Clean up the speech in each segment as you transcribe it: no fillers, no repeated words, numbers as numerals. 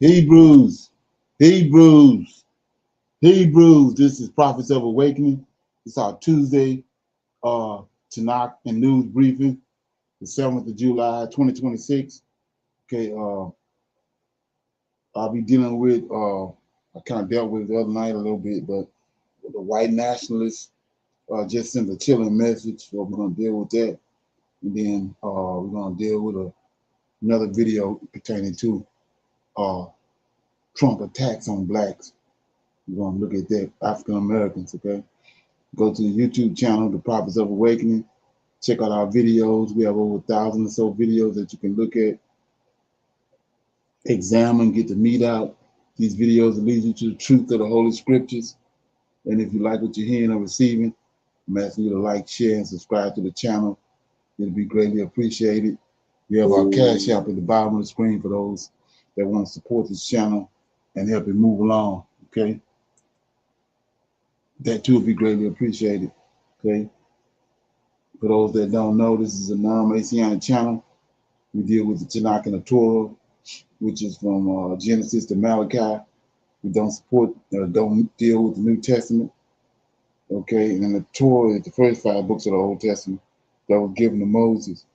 Hebrews, Hebrews, Hebrews. This is Prophets of Awakening. It's our Tuesday Tanak and News briefing, the 7th of July, 2026. Okay, I'll be dealing with, I kind of dealt with it the other night a little bit, but the white nationalists just sent a chilling message, so we're going to deal with that. And then we're going to deal with another video pertaining to uh, Trump attacks on blacks. We're going to look at that, African Americans, okay? Go to the YouTube channel, The Prophets of Awakening. Check out our videos. We have over 1,000 or so videos that you can look at, examine, get the meat out. These videos will lead you to the truth of the Holy Scriptures. And if you like what you're hearing or receiving, I'm asking you to like, share, and subscribe to the channel. It'll be greatly appreciated. We have our Cash App at the bottom of the screen for those that want to support this channel and help it move along, okay? That too will be greatly appreciated, okay? For those that don't know, this is a non-Messianic channel. We deal with the Tanak and the Torah, which is from Genesis to Malachi. We don't don't deal with the New Testament, okay? And the Torah is the first 5 books of the Old Testament that were given to Moses,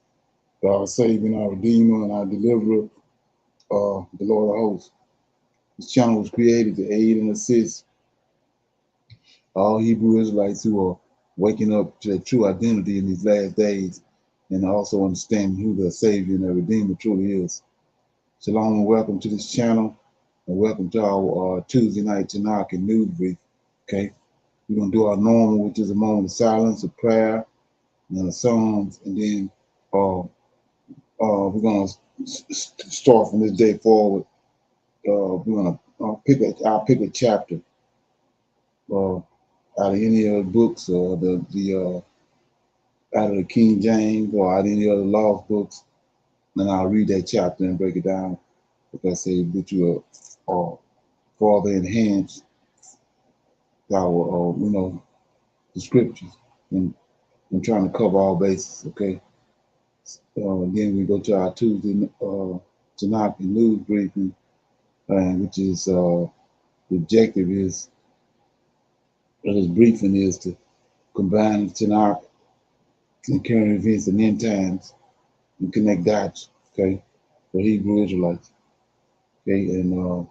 our Savior, our Redeemer, and our Deliverer, the Lord of Hosts. This channel was created to aid and assist all Hebrew Israelites who are waking up to their true identity in these last days and also understanding who their Savior and their Redeemer truly is. Shalom and welcome to this channel, and welcome to our Tuesday night Tanakh and News brief. Okay, we're gonna do our normal, which is a moment of silence, a prayer, and the songs, and then we're gonna start from this day forward. We're gonna I'll pick a chapter out of any of the books or out of the King James or out of any other lost books, and I'll read that chapter and break it down. Like I say, which will further enhance our the scriptures and trying to cover all bases. Okay. Then we go to our Tuesday Tanakh and News briefing, which is the objective is this briefing is to combine Tanakh and current events and end times and connect dots, okay, for Hebrew Israelites. Okay, and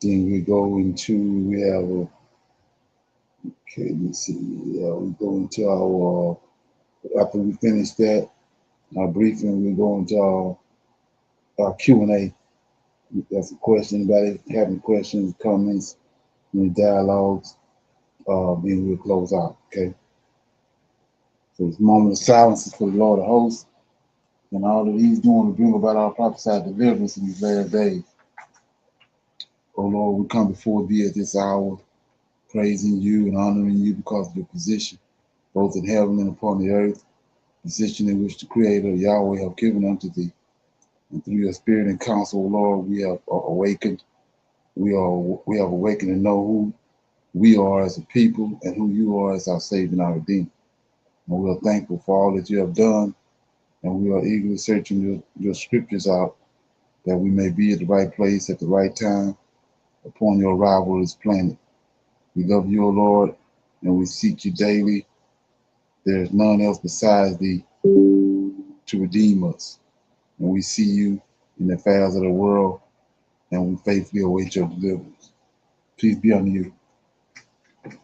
then we go into, we have okay, let me see, we go into our, after we finish that, our briefing, we go into our Q&A. That's a question, anybody having questions, comments, any dialogues, then we'll close out, okay? So this moment of silence is for the Lord of hosts, and all that he's doing to bring about our prophesied deliverance in these last days. Oh Lord, we come before thee at this hour, praising you and honoring you because of your position, both in heaven and upon the earth, position in which the Creator, Yahweh, have given unto thee. And through your spirit and counsel, Lord, we have awakened. We have awakened to know who we are as a people and who you are as our Savior and our Redeemer. And we are thankful for all that you have done, and we are eagerly searching your scriptures out that we may be at the right place at the right time upon your arrival to this planet. We love you, O Lord, and we seek you daily. There is none else besides thee to redeem us. And we see you in the affairs of the world, and we faithfully await your deliverance. Peace be unto you.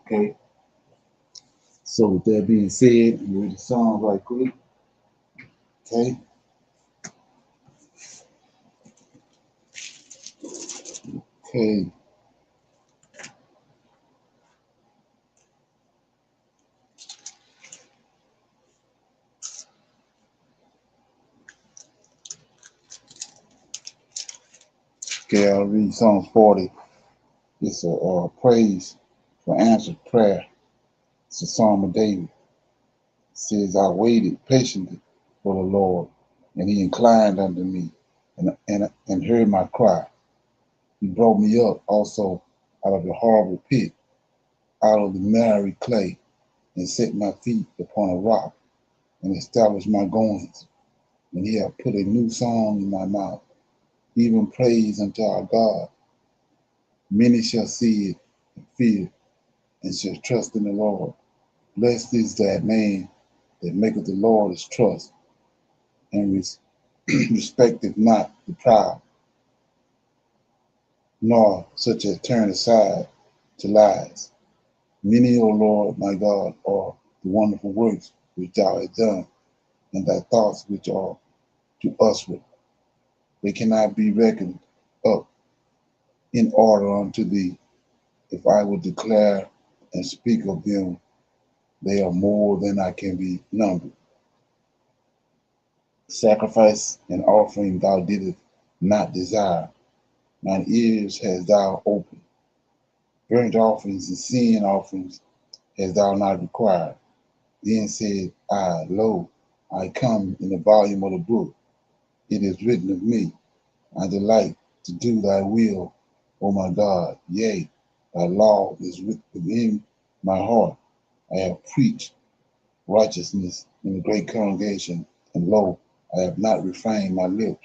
Okay. So with that being said, we read the song right quick. Okay. Okay. Okay, I'll read Psalms 40. It's a praise for answered prayer. It's a psalm of David. It says, I waited patiently for the Lord, and he inclined unto me and heard my cry. He brought me up also out of the horrible pit, out of the miry clay, and set my feet upon a rock, and established my goings. And he hath put a new song in my mouth, even praise unto our God. Many shall see it and fear, and shall trust in the Lord. Blessed is that man that maketh the Lord his trust, and respecteth not the proud, nor such as turn aside to lies. Many, O Lord my God, are the wonderful works which thou hast done, and thy thoughts which are to usward. They cannot be reckoned up in order unto thee. If I would declare and speak of them, they are more than I can be numbered. Sacrifice and offering thou didst not desire, mine ears hast thou opened. Burnt offerings and sin offerings hast thou not required. Then said I, Lo, I come in the volume of the book. It is written of me. I delight to do thy will, O my God. Yea, thy law is within my heart. I have preached righteousness in the great congregation, and lo, I have not refrained my lips.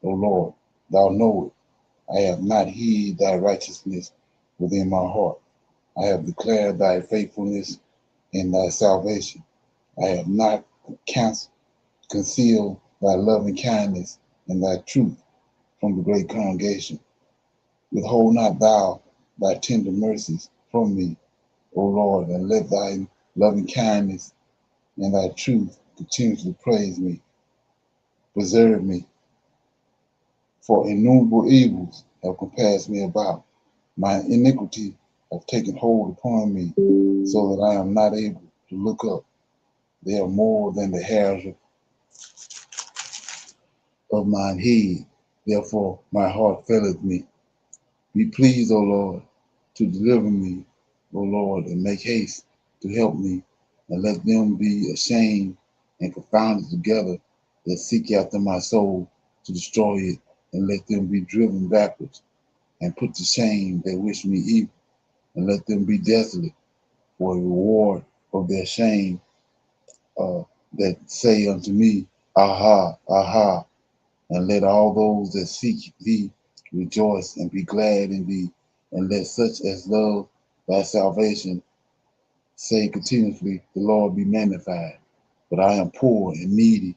O Lord, thou knowest, I have not hid thy righteousness within my heart. I have declared thy faithfulness and thy salvation. I have not concealed thy loving kindness and thy truth from the great congregation. Withhold not thou thy tender mercies from me, O Lord, and let thy loving kindness and thy truth continually praise me. Preserve me, for innumerable evils have compassed me about. My iniquity have taken hold upon me, so that I am not able to look up. They are more than the hairs of mine head. Therefore my heart faileth me. Be pleased, O Lord, to deliver me, O Lord, and make haste to help me, and let them be ashamed and confounded together that seek after my soul to destroy it, and let them be driven backwards and put to shame that wish me evil, and let them be desolate for a reward of their shame, that say unto me, Aha, aha, and let all those that seek thee rejoice and be glad in thee, and let such as love thy salvation say continuously, the Lord be magnified. But I am poor and needy,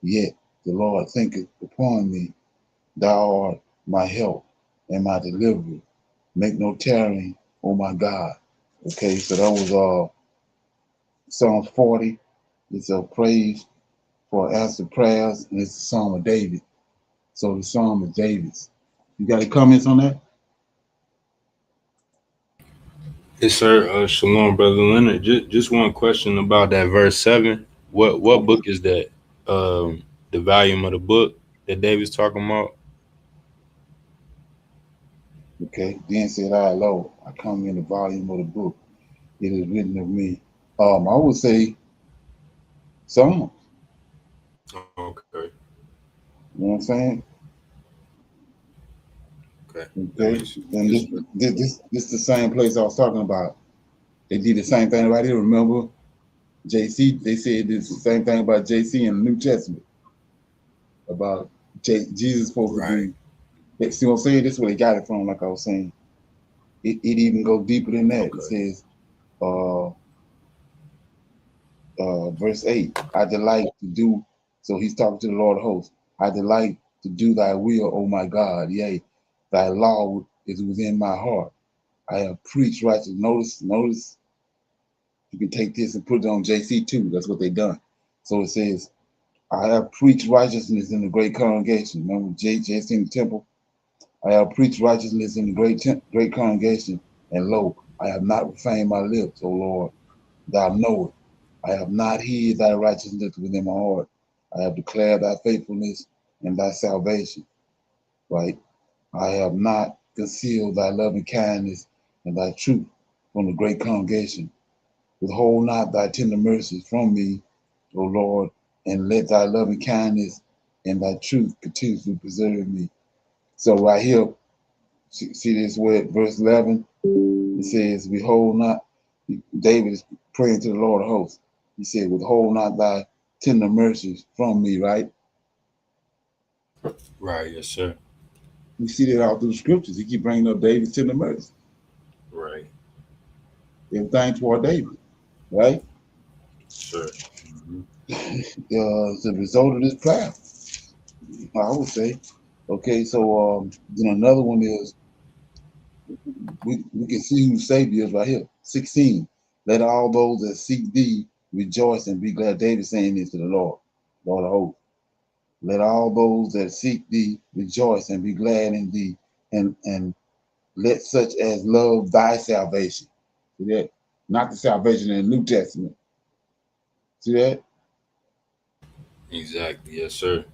yet the Lord thinketh upon me. Thou art my help and my deliverer. Make no tarrying, O my God. Okay, so that was Psalms 40. It's a praise for answered prayers, and it's a Psalm of David. So the Psalm of David's. You got any comments on that? Yes, sir. Shalom, brother Leonard. Just one question about that verse 7. What Okay. book is that? The volume of the book that David's talking about. Okay. Then said I, Lo, I come in the volume of the book. It is written of me. I would say Psalms. Okay, You know what I'm saying? okay, that Okay. makes And yes, this the same place I was talking about. They did the same thing right here. Remember, JC, they said this the same thing about JC in the New Testament about Jesus supposed to right. be. See what I'm saying? This is where they got it from, like I was saying. It even goes deeper than that. It Okay, says, uh, verse 8, I delight to do, so he's talking to the Lord of hosts, I delight to do thy will, O my God. Yea, thy law is within my heart. I have preached righteous. Notice, you can take this and put it on JC too. That's what they done. So it says, I have preached righteousness in the great congregation. Remember JC in the temple? I have preached righteousness in the great congregation, and lo, I have not refrained my lips, O Lord. Thou knowest, I have not hid thy righteousness within my heart. I have declared thy faithfulness and thy salvation. Right? I have not concealed thy loving kindness and thy truth from the great congregation. Withhold not thy tender mercies from me, O Lord, and let thy loving kindness and thy truth continuously preserve me. So right here, see this word, verse 11, it says, Behold not, David is praying to the Lord of hosts. He said, Withhold not thy tender mercies from me, right? right. Yes, sir. We see that all through the scriptures. He keep bringing up David sending mercy. Right. Everything toward David, right? Sure. Hmm. As a result of this prayer, I would say. Okay, so then another one is we can see who the Savior is right here. 16. Let all those that seek thee rejoice and be glad. David saying this to the Lord, Lord of hosts. Let all those that seek thee rejoice and be glad in thee, and let such as love thy salvation. See that? Not the salvation in the New Testament. See that? Exactly. Yes, sir.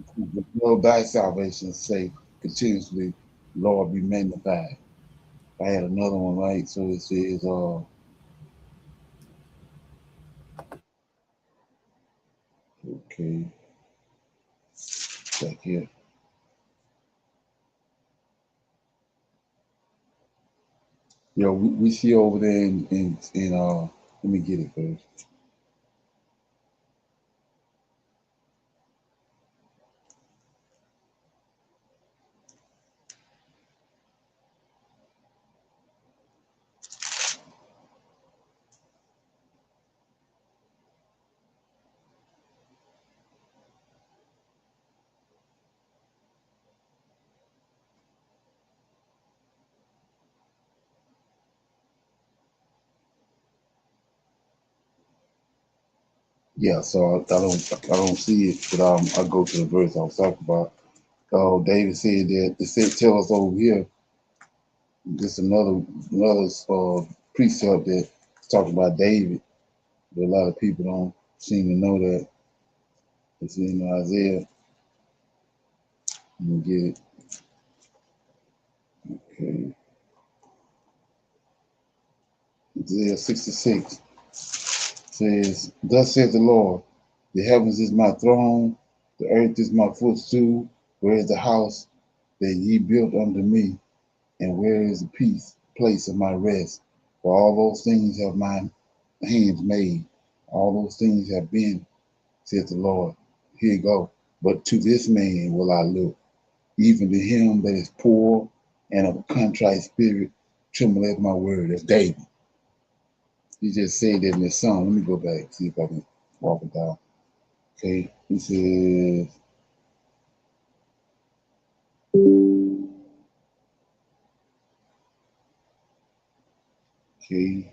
Love thy salvation, say continuously, Lord be magnified. I had another one, right? So it says, okay, back here. We see over there in let me get it first. Yeah, so I don't see it, but I go to the verse I was talking about. David said that it said tell us over here. This another precept that talks about David. But a lot of people don't seem to know that. It's in Isaiah. Let me get it. Okay. Isaiah 66 says, Thus says the Lord, the heavens is my throne, the earth is my footstool. Where is the house that ye built unto me? And where is the place of my rest? For all those things have my hands made. All those things have been, saith the Lord. Here you go. But to this man will I look, even to him that is poor and of a contrite spirit, tremble at my word. That's David. He just said that in his song. Let me go back, see if I can walk it down. Okay. He says, okay.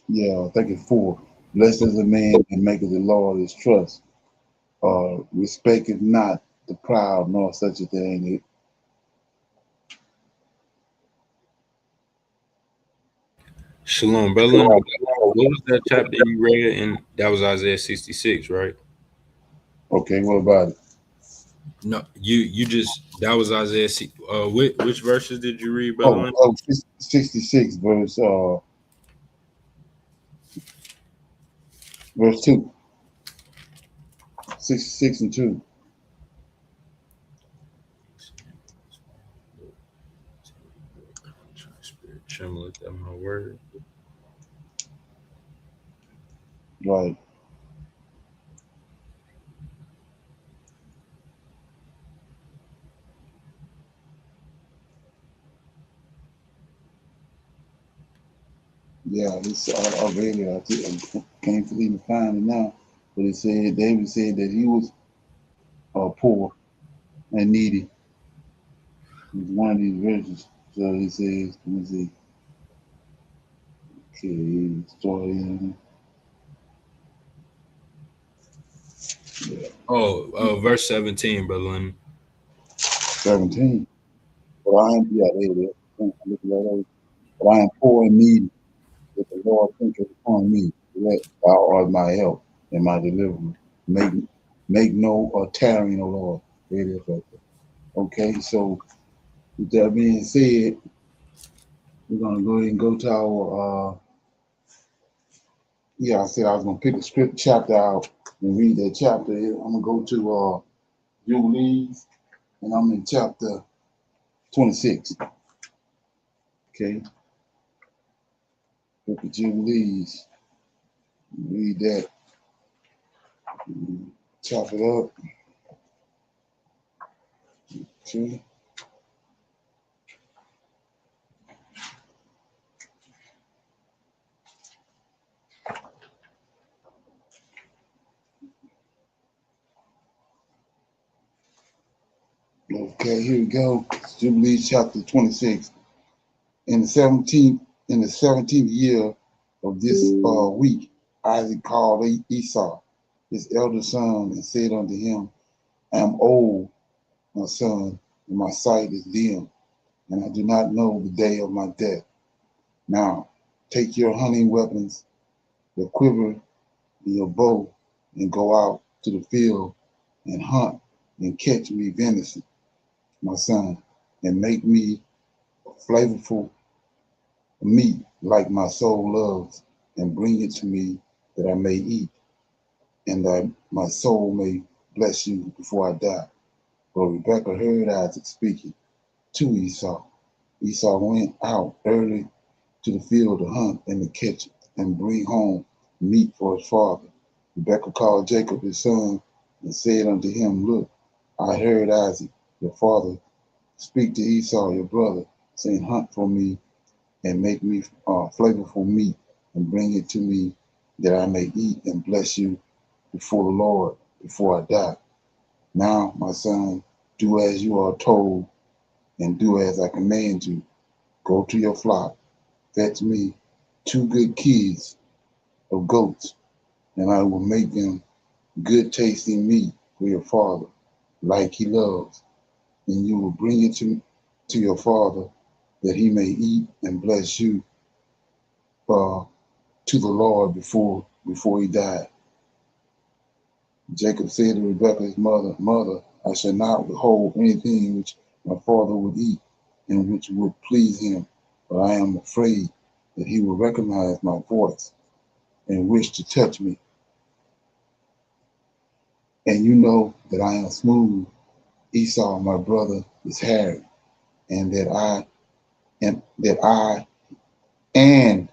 Yeah, I think it's 4. Blessed is the man that maketh the Lord his trust. Respecteth not the proud, nor such a thing. Shalom, brother. What was that chapter you read? And that was Isaiah 66, right? Okay, what about it? No, you just that was Isaiah. Which verses did you read, brother? Oh, oh, 66 verse 2. 66 and 2. Spirit trembleth at my word. Right. Yeah, I read it. I can't even find it now. But it said, David said that he was poor and needy. It's one of these verses. So he says, let me see. Okay, story. Yeah, Verse 17, brother. 17. But I am, yeah, there it is. Look at that. But I am poor and needy, that the Lord thinketh upon me. Let thou art my help and my deliverer. Make make no tarrying, O Lord. There it is right there. Okay, so with that being said, we're gonna go ahead and go to our yeah, I said I was gonna pick a script chapter out and read that chapter. I'm gonna go to Jubilees. and I'm in chapter 26. Okay, Book of Jubilees. Read that. Chop it up. Okay. Okay, here we go. Jubilees chapter 26. In the 17th year of this week, Isaac called Esau, his elder son, and said unto him, I am old, my son, and my sight is dim, and I do not know the day of my death. Now, take your hunting weapons, your quiver, and your bow, and go out to the field and hunt and catch me venison, my son, and make me flavorful meat like my soul loves, and bring it to me that I may eat, and that my soul may bless you before I die. But Rebekah heard Isaac speaking to Esau. Esau went out early to the field to hunt and to catch and bring home meat for his father. Rebekah called Jacob his son and said unto him, Look, I heard Isaac, your father, speak to Esau, your brother, saying, Hunt for me and make me flavorful meat and bring it to me that I may eat and bless you before the Lord before I die. Now, my son, do as you are told and do as I command you. Go to your flock, fetch me 2 good kids of goats, and I will make them good tasting meat for your father, like he loves, and you will bring it to your father that he may eat and bless you to the Lord before he died. Jacob said to Rebekah his mother, I shall not withhold anything which my father would eat and which would please him, but I am afraid that he will recognize my voice and wish to touch me. And you know that I am smooth. Esau, my brother, is hairy, and and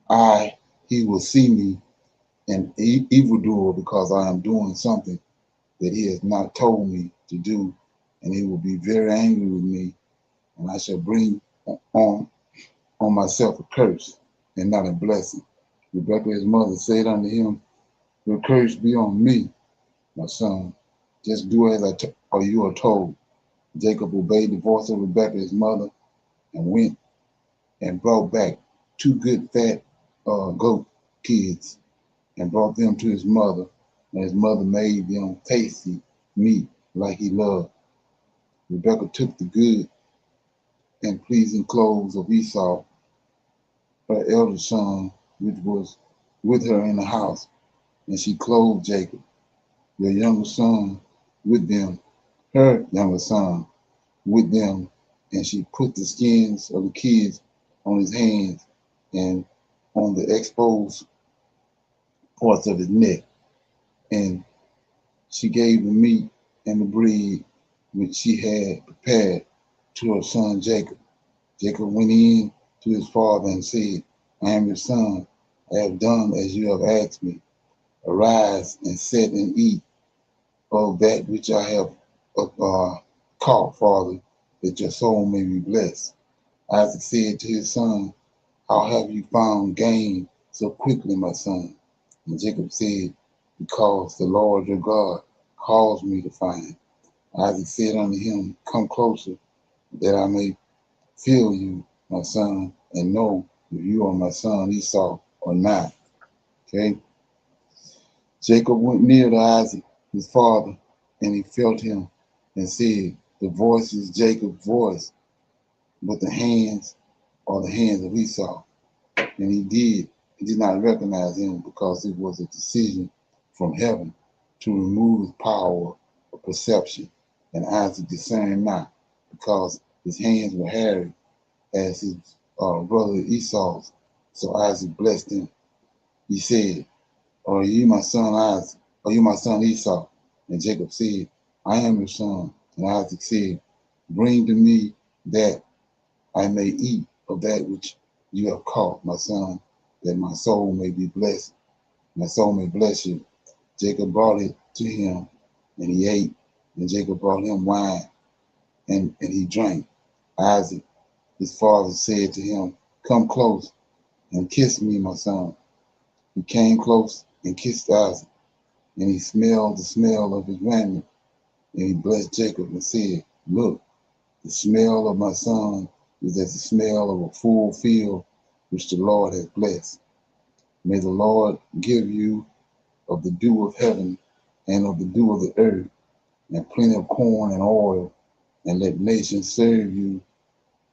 I he will see me an evildoer because I am doing something that he has not told me to do, and he will be very angry with me, and I shall bring on myself a curse and not a blessing. Rebekah his mother said unto him, Your curse be on me, my son. Just do as or you are told. Jacob obeyed the voice of Rebekah his mother and went and brought back 2 good fat goat kids and brought them to his mother, and his mother made them tasty meat like he loved. Rebekah took the good and pleasing clothes of Esau, her elder son, which was with her in the house, and she clothed Jacob, their younger son, with them, her younger son, with them, and she put the skins of the kids on his hands and on the exposed parts of his neck, and she gave the meat and the bread which she had prepared to her son Jacob. Jacob went in to his father and said, I am your son. I have done as you have asked me. Arise and sit and eat of that which I have caught, Father, that your soul may be blessed. Isaac said to his son, How have you found gain so quickly, my son? And Jacob said, Because the Lord your God caused me to find. Isaac said unto him, Come closer, that I may feel you, my son, and know if you are my son Esau or not. Okay. Jacob went near to Isaac, his father, and he felt him and said, The voice is Jacob's voice, but the hands are the hands of Esau. And he did not recognize him because it was a decision from heaven to remove his power of perception. And Isaac discerned not because his hands were hairy as his brother Esau's. So Isaac blessed him. He said, Are you my son Isaac? Are you my son Esau? And Jacob said, I am your son. And Isaac said, bring to me that I may eat of that which you have caught, my son, that my soul may be blessed, my soul may bless you. Jacob brought it to him, and he ate. And Jacob brought him wine, and he drank. Isaac, his father, said to him, come close and kiss me, my son. He came close and kissed Isaac, and he smelled the smell of his raiment. And he blessed Jacob and said, look, the smell of my son is as the smell of a full field which the Lord has blessed. May the Lord give you of the dew of heaven and of the dew of the earth, and plenty of corn and oil, and let nations serve you,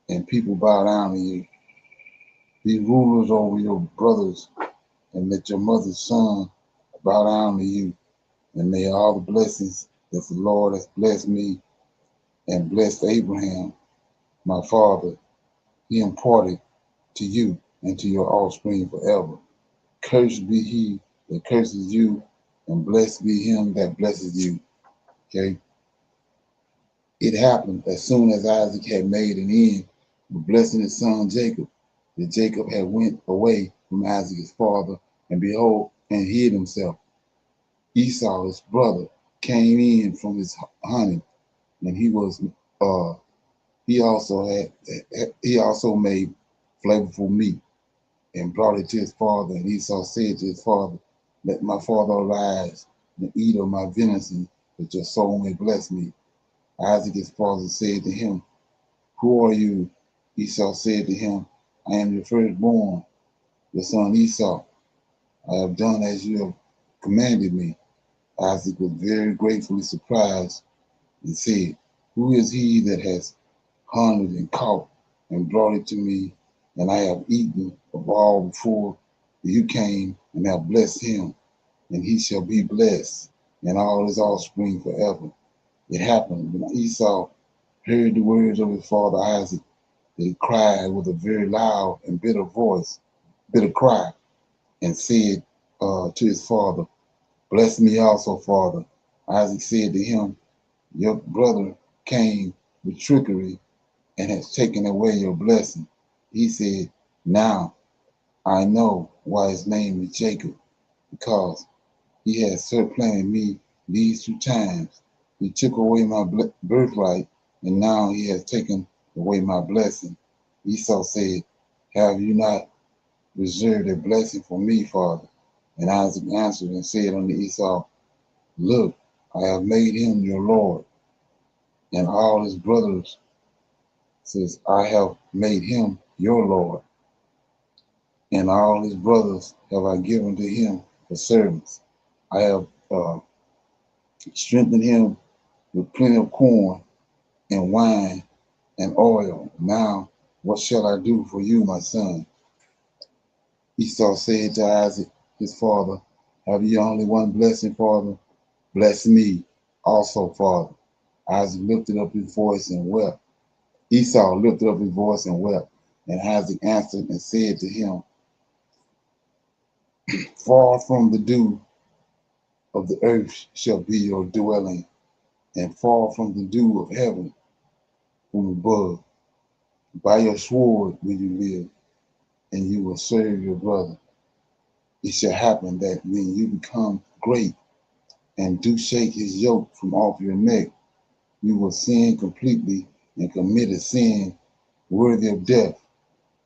and people bow down to you. Be rulers over your brothers, and let your mother's son bow down to you. And may all the blessings that the Lord has blessed me and blessed Abraham, my father, he imparted to you and to your offspring forever. Cursed be he that curses you, and blessed be him that blesses you. Okay? It happened as soon as Isaac had made an end of blessing his son Jacob, that Jacob had went away from Isaac his father, and behold, and hid himself. Esau his brother came in from his hunting, and uh he also made flavorful meat and brought it to his father. And Esau said to his father, let my father arise and eat of my venison, that your soul may bless me. Isaac his father said to him, who are you? Esau said to him, I am your firstborn, your son Esau. I have done as you have commanded me. Isaac was very gratefully surprised and said, who is he that has hunted and caught and brought it to me, and I have eaten of all before you came, and have blessed him, and he shall be blessed, and all his offspring forever. It happened when Esau heard the words of his father Isaac, that he cried with a very loud and bitter voice, bitter cry, and said to his father, bless me also, father. Isaac said to him, your brother came with trickery and has taken away your blessing. He said, now I know why his name is Jacob, because he has supplanted me these 2 times. He took away my birthright, and now he has taken away my blessing. Esau said, have you not reserved a blessing for me, father? And Isaac answered and said unto Esau, look, I have made him your Lord. And all his brothers says, I have made him your Lord. And all his brothers have I given to him for servants. I have strengthened him with plenty of corn and wine and oil. Now, what shall I do for you, my son? Esau said to Isaac, his father, have you only one blessing, father? Bless me also, father. Isaac lifted up his voice and wept. Esau lifted up his voice and wept. And Isaac answered and said to him, far from the dew of the earth shall be your dwelling, and far from the dew of heaven from above. By your sword will you live, and you will serve your brother. It shall happen that when you become great and do shake his yoke from off your neck, you will sin completely and commit a sin worthy of death,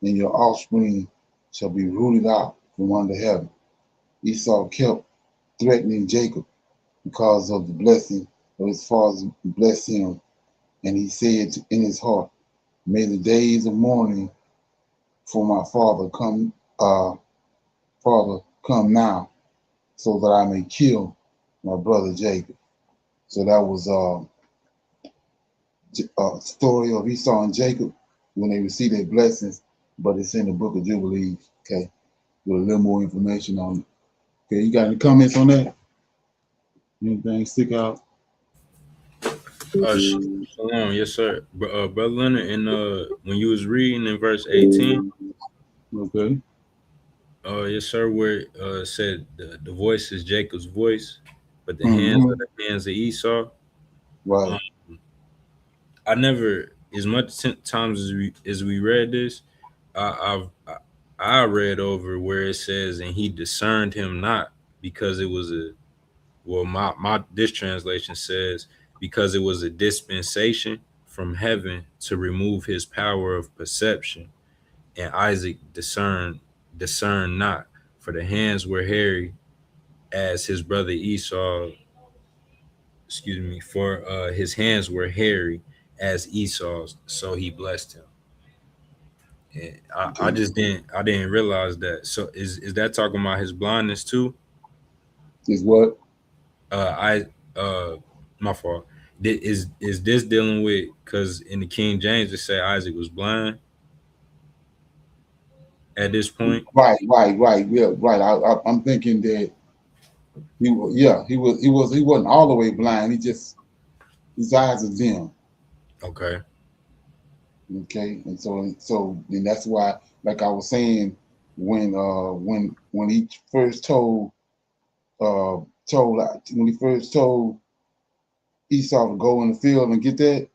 and your offspring shall be rooted out from under heaven. Esau kept threatening Jacob because of the blessing of his father blessed him, and he said in his heart, may the days of mourning for my father come now, so that I may kill my brother Jacob. So that was a story of Esau and Jacob when they received their blessings, but it's in the book of Jubilees. Okay, with a little more information on it. Okay, you got any comments on that? Anything stick out? Shalom, yes, sir. Brother Leonard, and when you was reading in verse 18, Okay. yes, sir, where it said the voice is Jacob's voice, but the Mm-hmm. hands of Esau. Right. I never, as much times as we read this, I read over where it says, and he discerned him not because it was a, well, my this translation says, because it was a dispensation from heaven to remove his power of perception, and Isaac discerned not, for the hands were hairy as his brother Esau. Excuse me, for his hands were hairy as Esau's, so he blessed him. And I Okay. just didn't realize that. So is that talking about his blindness too? Is what? I My fault. Is this dealing with, because in the King James it say Isaac was blind at this point? Right. Yeah, right. I'm thinking that yeah, he wasn't all the way blind. He just his eyes are dim. Okay. Okay, and so then that's why, like I was saying, when he first uh when he first told Esau to go in the field and get that,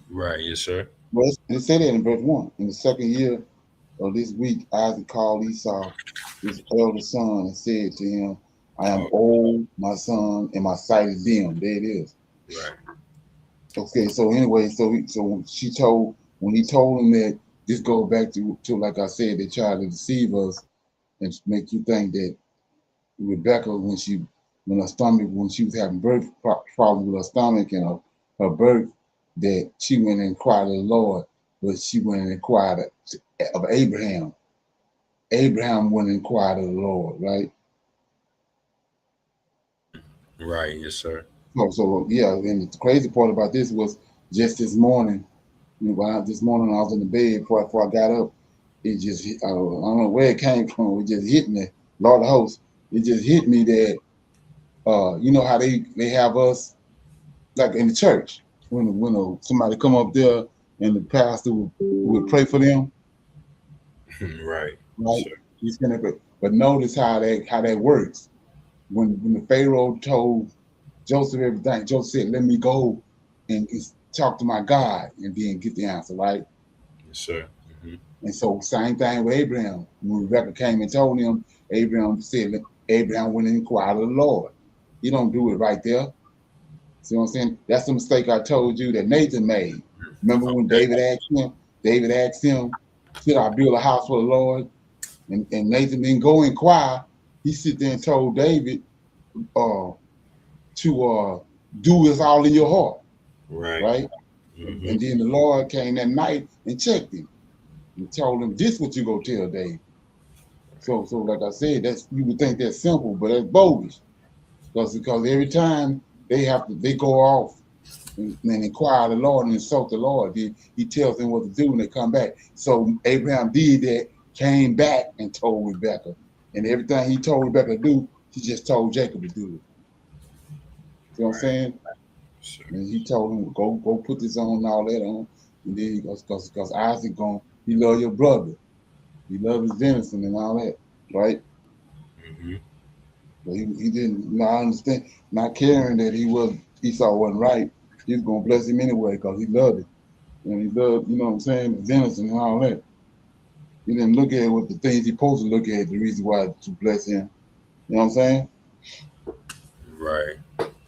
Right. Yes, sir. well, it said that in verse 1. In the second year of this week, Isaac called Esau, his eldest son, and said to him, I am Oh, old, my son, and my sight is dim. There it is. right. Okay, so anyway, so she told, when he told him that, this goes back to like I said, they tried to deceive us and make you think that Rebecca, when her stomach, when she was having birth problems with her stomach and her birth, that she went and inquired of the Lord, but she went and inquired of Abraham. Abraham went and inquired of the Lord, right? Right. Yes, sir. So yeah, and the crazy part about this was just this morning. This morning I was in the bed before I got up. It just I don't know where it came from. It just hit me. Lord of hosts, it just hit me that you know how they have us like in the church when somebody come up there and the pastor would pray for them, Right. right? Sure. He's gonna pray. But notice how that works. When the Pharaoh told Joseph everything, Joseph said, "Let me go and talk to my God and then get the answer," right? Yes, sir. And so same thing with Abraham. When Rebecca came and told him, Abraham said, Abraham went and inquired of the Lord. He don't do it right there. See what I'm saying? That's the mistake I told you that Nathan made. Remember when Okay. David asked him, should I build a house for the Lord? And Nathan didn't go inquire. He sit there and told David uh, to do this all in your heart, Right. right? Mm-hmm. And then the Lord came that night and checked him and told him, this what you go tell David. So like I said, that's you would think that's simple, but that's bogus. Because every time they go off and inquire the Lord and insult the Lord. He tells them what to do when they come back. So Abraham did that, came back and told Rebecca. And everything he told Rebecca to do, he just told Jacob to do it. See what I'm Right. saying? Sure. And he told him, go put this on and all that on. And then because Isaac he love your brother. He love his venison and all that, right? Mm-hmm. But he didn't, I understand, not caring that Esau wasn't right. He was going to bless him anyway because he loved it. And he loved, you know what I'm saying, the venison and all that. He didn't look at what the things he supposed to look at, the reason why to bless him. You know what I'm saying? Right.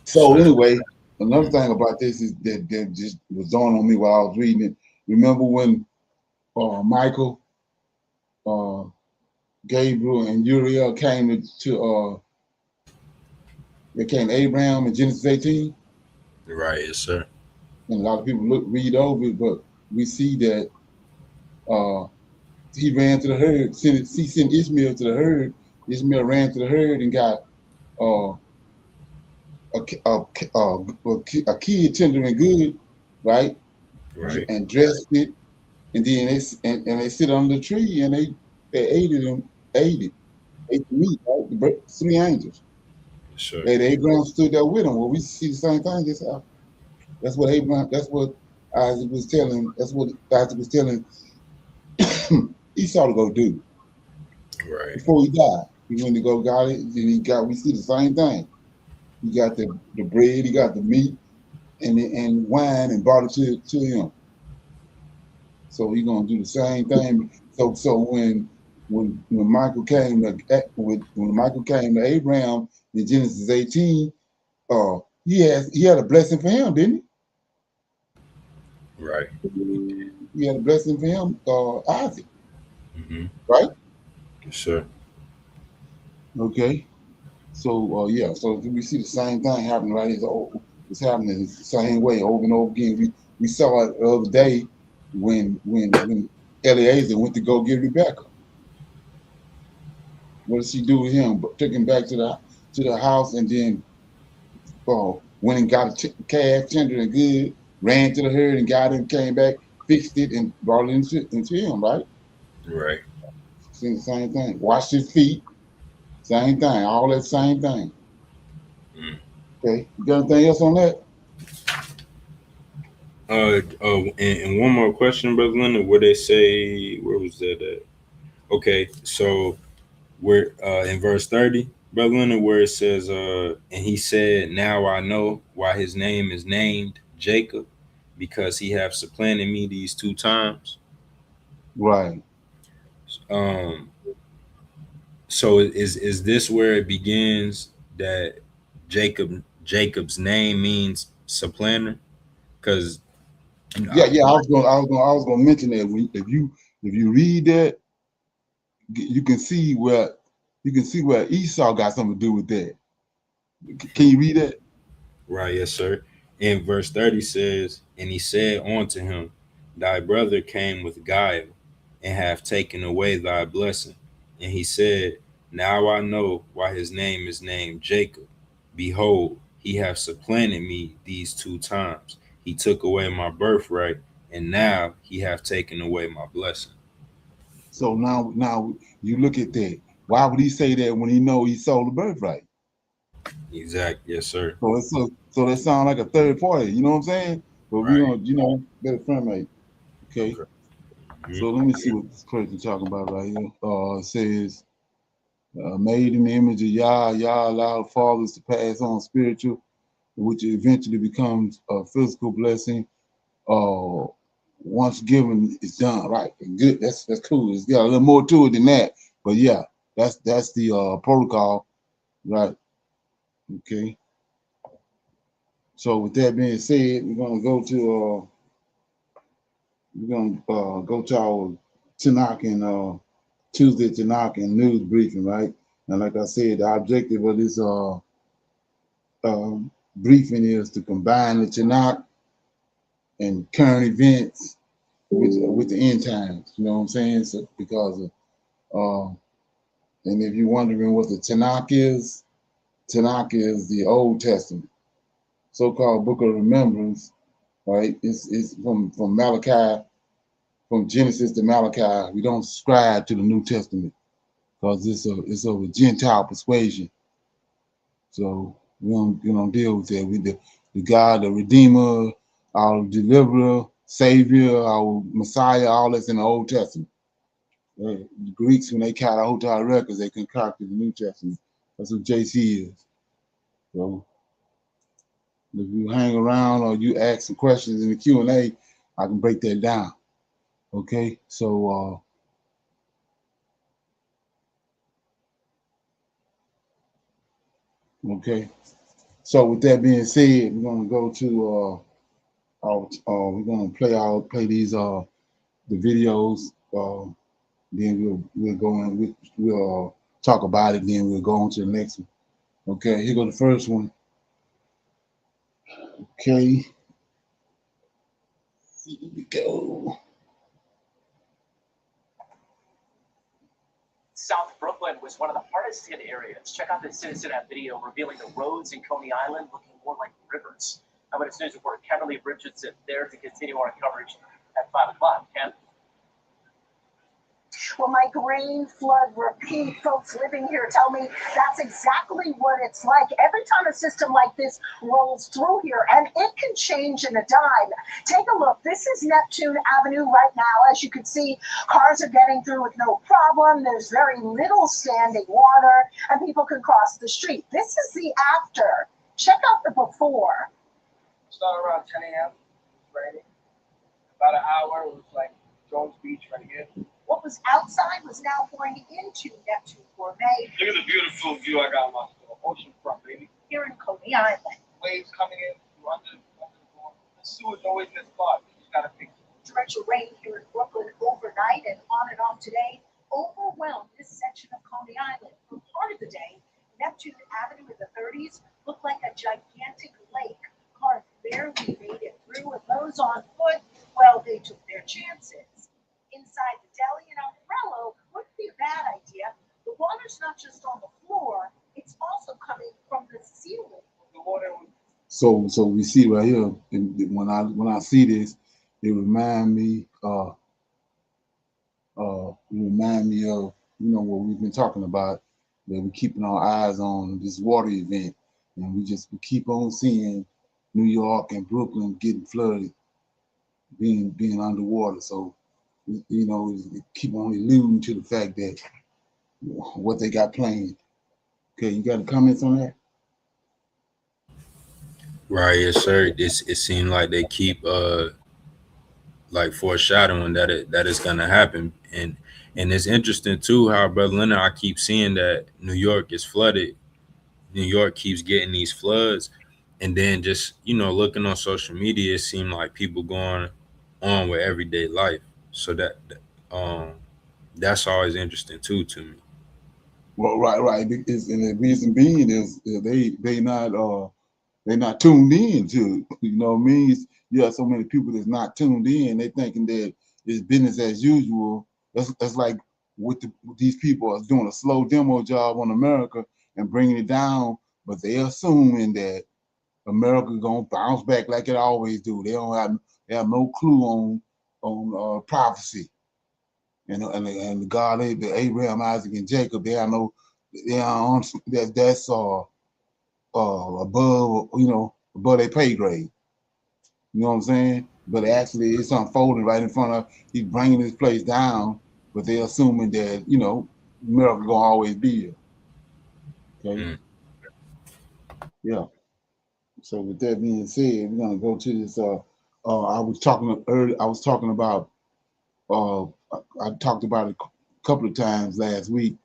So Sure. anyway, another thing about this is that just was dawning on me while I was reading it. Remember when Michael, uh, Gabriel, and Uriel came they came to Abraham in Genesis 18? Right. Yes, sir. And a lot of people read over it, but we see that uh, he ran to the herd, sent Ishmael to the herd. Ishmael ran to the herd and got uh, a, a, a kid tender and good, right? Right. And dressed it, and then and they sit under the tree and they ate it and ate the meat, right? The three angels. Yes, sir. They Abraham stood there with them. Well, we see the same thing. That's what Abraham. That's what Isaac was telling. That's what Isaac was telling Esau to go do Right. before he died. He went to go got it. Then he got. We see the same thing. He got the bread. He got the meat. and wine and brought it to him. So he's gonna do the same thing. So when Michael came to when Michael came to Abraham in Genesis 18, he had a blessing for him, didn't Right. he? He had a blessing for him, Isaac, Mm-hmm. right? Yes, sir. Okay. So yeah, so we see the same thing happening right. It's happening the same way over and over again. We saw it the other day when Eliezer went to go get Rebecca. What did she do with him? But took him back to the house and then went and got a calf tender and good, ran to the herd and got him, came back, fixed it and brought it into him, right? Right. Seen the same thing. Washed his feet, same thing, all that same thing. Mm. Okay. You got anything else on that? And one more question, Brother Leonard. Where they say, where was that at? Okay, so where in verse 30, Brother Leonard, where it says, and he said, now I know why his name is named Jacob, because he have supplanted me these two times. Right. Um, so is this where it begins that Jacob's name means supplanter? Because Yeah, yeah. I was gonna mention that if you read that, you can see where Esau got something to do with that. Can you read that? right, yes, sir. In verse 30 says, and he said unto him, thy brother came with guile, and have taken away thy blessing. And he said, now I know why his name is named Jacob. Behold, he hath supplanted me these two times. He took away my birthright, and now he hath taken away my blessing. So now you look at that. Why would he say that when he know he sold the birthright? Exact, yes, sir. So that sounds like a third party. You know what I'm saying? But we Right. don't, better friend mate. Okay. Okay. So Mhm. let me see what this person talking about right here. It says, made in the image of Yah, Yah allowed fathers to pass on spiritual, which eventually becomes a physical blessing. Uh, once given, it's done. Right. Good. That's cool. It's got a little more to it than that. But yeah, that's the protocol. Right. Okay. So with that being said, we're gonna go to our Tanak and Tuesday Tanak and news briefing, right? And like I said, the objective of this briefing is to combine the Tanakh and current events with the end times. You know what I'm saying? So because of and if you're wondering what the Tanakh is the Old Testament, so-called Book of Remembrance, right? It's from Malachi, from Genesis to Malachi. We don't subscribe to the New Testament because it's of a Gentile persuasion. So we don't deal with that. The God, the Redeemer, our Deliverer, Savior, our Messiah, all that's in the Old Testament. The Greeks, when they count out Hotel records, they concocted the New Testament. That's what JC is. So if you hang around or you ask some questions in the Q&A, I can break that down. Okay, so okay. So with that being said, we're gonna go to we're gonna play these the videos. Then we'll go in. We'll talk about it. Then we'll go on to the next one. Okay, here go the first one. Okay, here we go. South Brooklyn was one of the hardest hit areas. Check out this citizen app video revealing the roads in Coney Island looking more like rivers. Eyewitness News reporter Kevin Lee Richardson there to continue our coverage at 5 o'clock. Ken? Well, Mike, rain, flood, repeat. Folks living here tell me that's exactly what it's like every time a system like this rolls through here, and it can change in a dime. Take a look. This is Neptune Avenue right now. As you can see, cars are getting through with no problem. There's very little standing water, and people can cross the street. This is the after. Check out the before. Started around 10 a.m. Raining. About an hour, it was like Jones Beach right here. What was outside was now pouring into Neptune Gourmet. Look at the beautiful view I got on my store. Oceanfront, baby. Here in Coney Island. Waves coming in under the door. The sewer's always in this spot. You just gotta fix it. Torrential rain here in Brooklyn overnight and on today overwhelmed this section of Coney Island. For part of the day, Neptune Avenue in the 30s looked like a gigantic lake. Cars barely made it through, and those on foot, well, they took their chances. Inside the deli, an umbrella wouldn't be a bad idea. The water's not just on the floor, it's also coming from the ceiling. The water. So we see right here, and when I see this, it remind me of what we've been talking about, that we're keeping our eyes on this water event, and we keep on seeing New York and Brooklyn getting flooded, being underwater. So keep on alluding to the fact that what they got planned. Okay, you got any comments on that? Right, yes, sir. It seemed like they keep like foreshadowing that it's gonna happen, and it's interesting too how, Brother Leonard, I keep seeing that New York is flooded. New York keeps getting these floods, and then just looking on social media, it seemed like people going on with everyday life. So um that's always interesting too to me. Well, right. And the reason being is they're not tuned in to it. You know what I mean? You have so many people that's not tuned in. They thinking that it's business as usual. That's like these people are doing a slow demo job on America and bringing it down, but they're assuming that America gonna bounce back like it always do. They have no clue on prophecy and the God, the Abraham, Isaac, and Jacob. They are on that's above their pay grade. You know what I'm saying? But actually, it's unfolding right in front of. He's bringing this place down, but they're assuming that America gonna always be here. Okay. Mm. Yeah. So with that being said, we're gonna go to this. I was talking earlier. I was talking about. I talked about it a couple of times last week,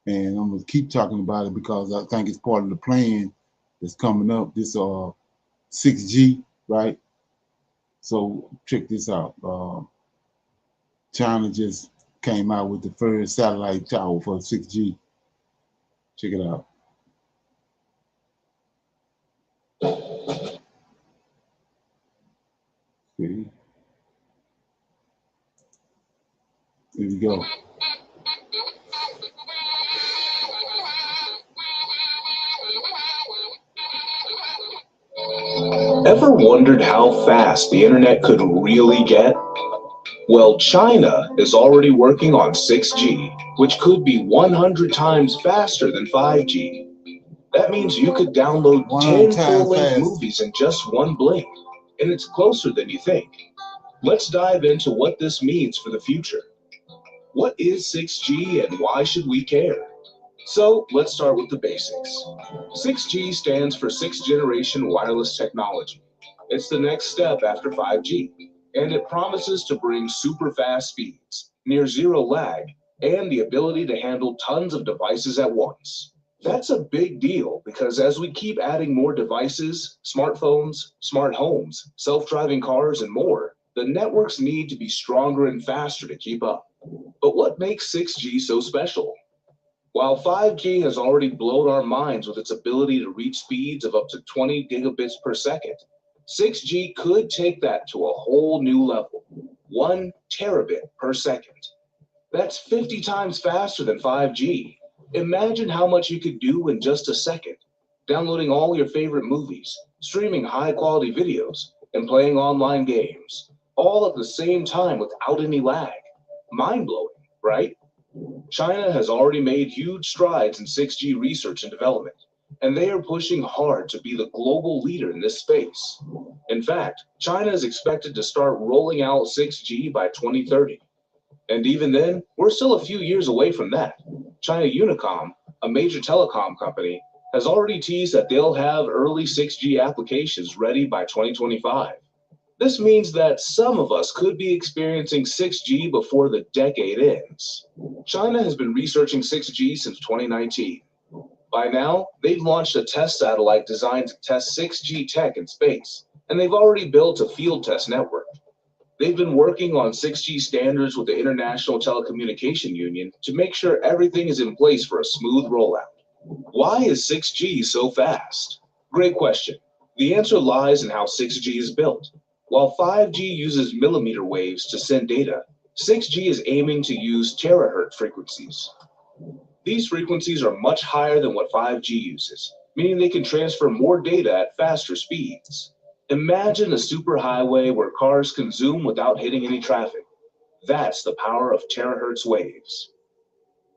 and I'm gonna keep talking about it because I think it's part of the plan that's coming up. This 6G, right? So check this out. China just came out with the first satellite tower for 6G. Check it out. See? Here we go. Ever wondered how fast the internet could really get? Well, China is already working on 6G, which could be 100 times faster than 5G. That means you could download 10 full-length movies in just one blink, and it's closer than you think. Let's dive into what this means for the future. What is 6G and why should we care? So let's start with the basics. 6G stands for sixth generation wireless technology. It's the next step after 5G, and it promises to bring super fast speeds, near zero lag, and the ability to handle tons of devices at once. That's a big deal because as we keep adding more devices, smartphones, smart homes, self-driving cars, and more, the networks need to be stronger and faster to keep up. But what makes 6G so special? While 5G has already blown our minds with its ability to reach speeds of up to 20 gigabits per second, 6G could take that to a whole new level, 1 terabit per second. That's 50 times faster than 5G. Imagine how much you could do in just a second, downloading all your favorite movies, streaming high-quality videos, and playing online games, all at the same time without any lag. Mind-blowing, right? China has already made huge strides in 6G research and development, and they are pushing hard to be the global leader in this space. In fact, China is expected to start rolling out 6G by 2030. And even then, we're still a few years away from that. China Unicom, a major telecom company, has already teased that they'll have early 6G applications ready by 2025. This means that some of us could be experiencing 6G before the decade ends. China has been researching 6G since 2019. By now, they've launched a test satellite designed to test 6G tech in space, and they've already built a field test network. They've been working on 6G standards with the International Telecommunication Union to make sure everything is in place for a smooth rollout. Why is 6G so fast? Great question. The answer lies in how 6G is built. While 5G uses millimeter waves to send data, 6G is aiming to use terahertz frequencies. These frequencies are much higher than what 5G uses, meaning they can transfer more data at faster speeds. Imagine a superhighway where cars can zoom without hitting any traffic. That's the power of terahertz waves.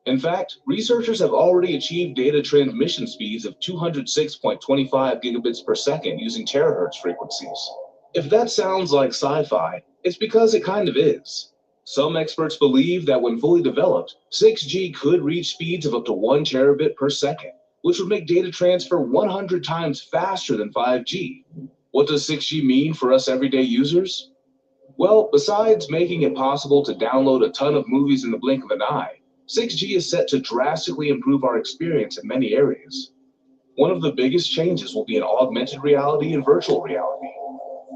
In fact, researchers have already achieved data transmission speeds of 206.25 gigabits per second using terahertz frequencies. If that sounds like sci-fi, it's because it kind of is. Some experts believe that when fully developed, 6G could reach speeds of up to 1 terabit per second, which would make data transfer 100 times faster than 5G. What does 6G mean for us everyday users? Well, besides making it possible to download a ton of movies in the blink of an eye, 6G is set to drastically improve our experience in many areas. One of the biggest changes will be in augmented reality and virtual reality.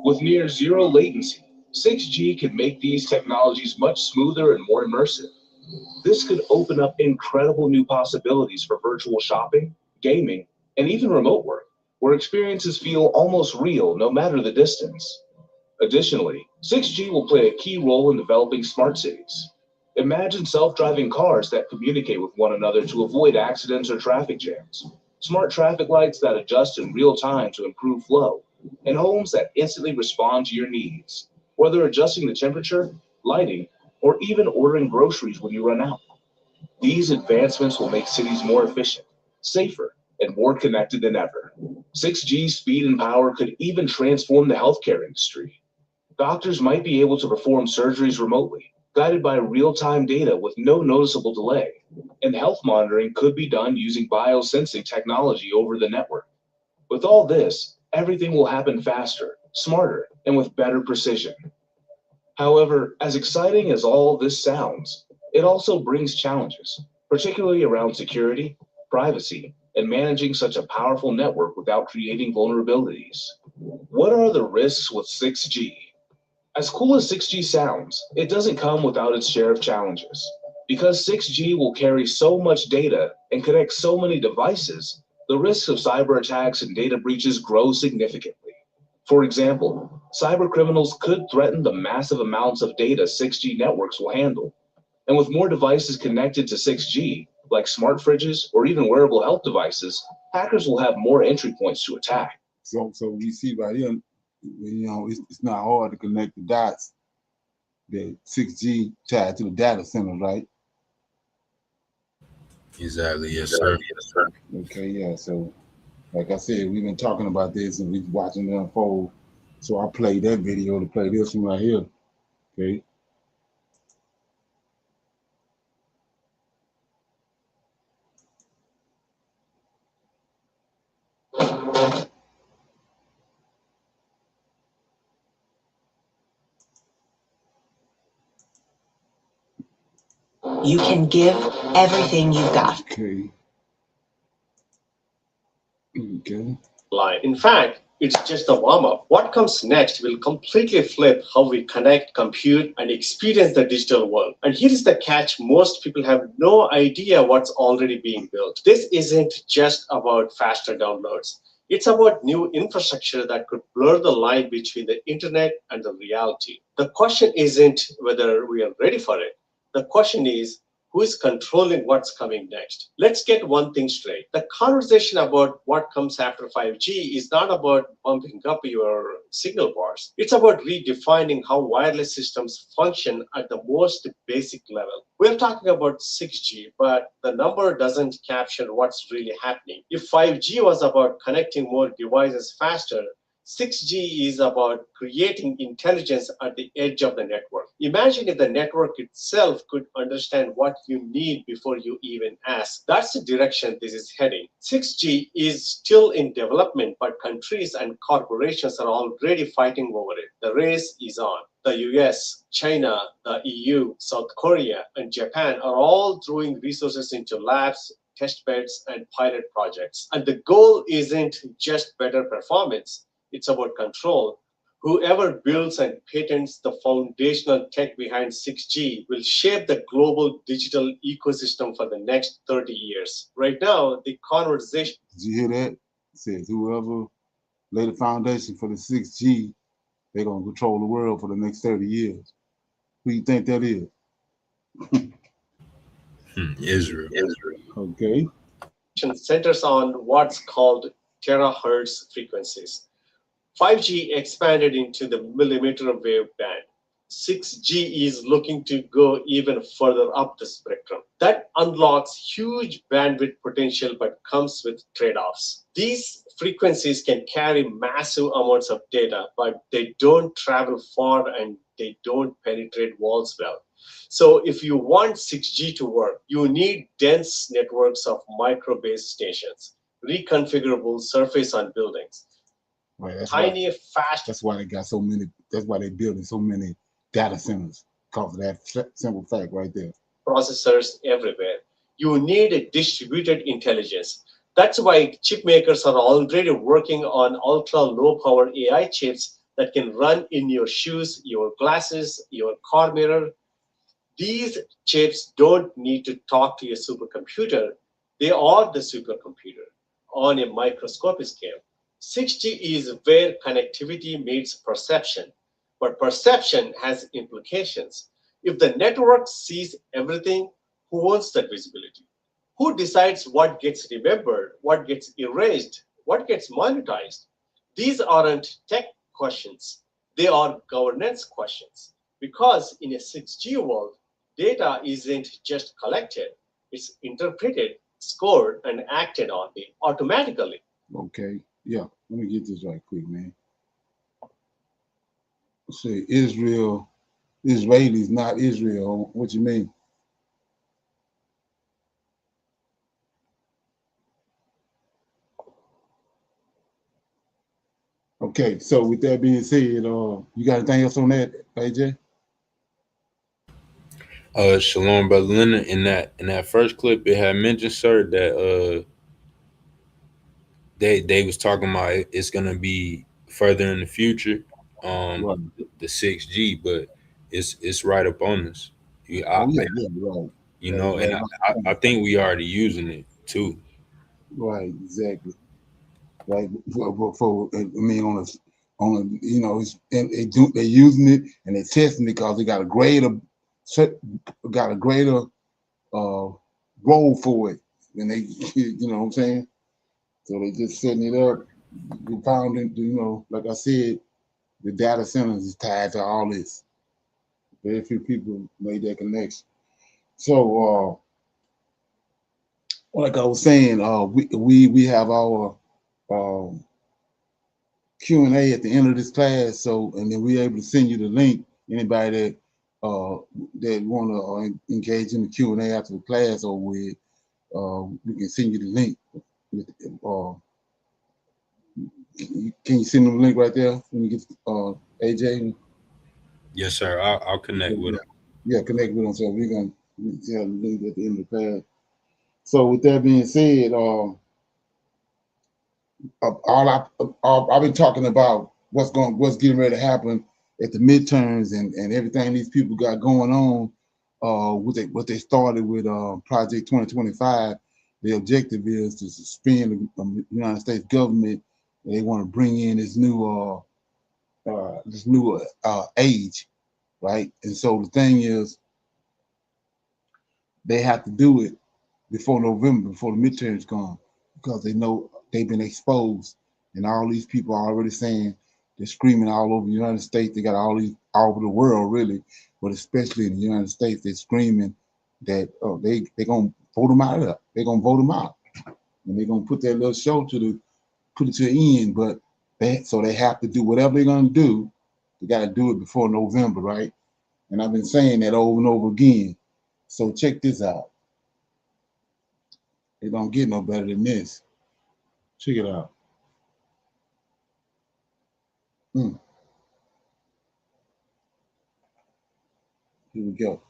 With near zero latency, 6G can make these technologies much smoother and more immersive. This could open up incredible new possibilities for virtual shopping, gaming, and even remote work, where experiences feel almost real no matter the distance. Additionally, 6G will play a key role in developing smart cities. Imagine self-driving cars that communicate with one another to avoid accidents or traffic jams, smart traffic lights that adjust in real time to improve flow, and homes that instantly respond to your needs, whether adjusting the temperature, lighting, or even ordering groceries when you run out. These advancements will make cities more efficient, safer, and more connected than ever. 6G's speed and power could even transform the healthcare industry. Doctors might be able to perform surgeries remotely, guided by real-time data with no noticeable delay, and health monitoring could be done using biosensing technology over the network. With all this, everything will happen faster, smarter, and with better precision. However, as exciting as all this sounds, it also brings challenges, particularly around security, privacy, and managing such a powerful network without creating vulnerabilities. What are the risks with 6G? As cool as 6G sounds, it doesn't come without its share of challenges. Because 6G will carry so much data and connect so many devices, the risks of cyber attacks and data breaches grow significantly. For example, cyber criminals could threaten the massive amounts of data 6G networks will handle. And with more devices connected to 6G, like smart fridges or even wearable health devices, hackers will have more entry points to attack. So we see right here, it's not hard to connect the dots. The 6G tied to the data center, right? Exactly, yes, sir. Okay, yeah. So, like I said, we've been talking about this and we've been watching it unfold. So I played that video to play this one right here. Okay. You can give everything you've got. Okay. Okay. Line. In fact, it's just the warm-up. What comes next will completely flip how we connect, compute, and experience the digital world. And here is the catch: most people have no idea what's already being built. This isn't just about faster downloads. It's about new infrastructure that could blur the line between the internet and the reality. The question isn't whether we are ready for it. The question is, who is controlling what's coming next? Let's get one thing straight. The conversation about what comes after 5G is not about bumping up your signal bars. It's about redefining how wireless systems function at the most basic level. We're talking about 6G, but the number doesn't capture what's really happening. If 5G was about connecting more devices faster, 6G is about creating intelligence at the edge of the network. Imagine if the network itself could understand what you need before you even ask. That's the direction this is heading. 6G is still in development, but countries and corporations are already fighting over it. The race is on. The US, China, the EU, South Korea, and Japan are all throwing resources into labs, test beds, and pilot projects. And the goal isn't just better performance. It's about control. Whoever builds and patents the foundational tech behind 6G will shape the global digital ecosystem for the next 30 years. Right now, the conversation. Did you hear that? It says whoever lay the foundation for the 6G, they're going to control the world for the next 30 years. Who do you think that is? Israel. Okay. Centers on what's called terahertz frequencies. 5G expanded into the millimeter wave band. 6G is looking to go even further up the spectrum. That unlocks huge bandwidth potential but comes with trade-offs. These frequencies can carry massive amounts of data, but they don't travel far and they don't penetrate walls well. So if you want 6G to work, you need dense networks of micro-base stations, reconfigurable surface on buildings, Right, that's tiny, why, fast. That's why they got so many. That's why they're building so many data centers. Because of that simple fact right there. Processors everywhere. You need a distributed intelligence. That's why chip makers are already working on ultra low power AI chips that can run in your shoes, your glasses, your car mirror. These chips don't need to talk to a supercomputer. They are the supercomputer on a microscopic scale. 6G is where connectivity meets perception, but perception has implications. If the network sees everything, who owns that visibility? Who decides what gets remembered, what gets erased, what gets monetized? These aren't tech questions, they are governance questions. Because in a 6G world, data isn't just collected, it's interpreted, scored, and acted on automatically. Okay. Yeah. Let me get this right quick, man. Say Israel, Israelis, not Israel. What you mean? Okay. So with that being said, you got anything else on that, AJ? Shalom, brother Leonard. In that first clip, it had mentioned, sir, that they was talking about it's gonna be further in the future, Right. the 6G, but it's right up on us. Oh yeah, yeah, right. You That is know, right. and I think we already using it too. Right. Exactly. Right. I mean, you know, and they're using it and they're testing it because they got a greater uh role for it, and they, you know what I'm saying. So they just setting it up. We found it, you know, like I said, the data centers is tied to all this. Very few people made that connection. So, like I was saying, we have our um, Q&A at the end of this class. So, and then we're able to send you the link. Anybody that want to engage in the Q&A after the class or with, we can send you the link. Uh, can you send them the link right there when you get AJ? Yes, sir. I'll connect with them. Yeah, connect with them. So we're gonna tell the link at the end of the class. So with that being said, I've been talking about what's getting ready to happen at the midterms and everything these people got going on. What they started with Project 2025. The objective is to suspend the United States government. They want to bring in this new age, right? And so the thing is, they have to do it before November, before the midterms come, because they know they've been exposed, and all these people are already saying they're screaming all over the United States. They got all over the world, really, but especially in the United States, they're screaming that they're gonna vote them out of there. They're gonna vote them out, and they're gonna put that little show put it to an end. But So they have to do whatever they're going to do. They got to do it before November, right? And I've been saying that over and over again. So check this out. It don't get no better than this. Check it out. Here we go.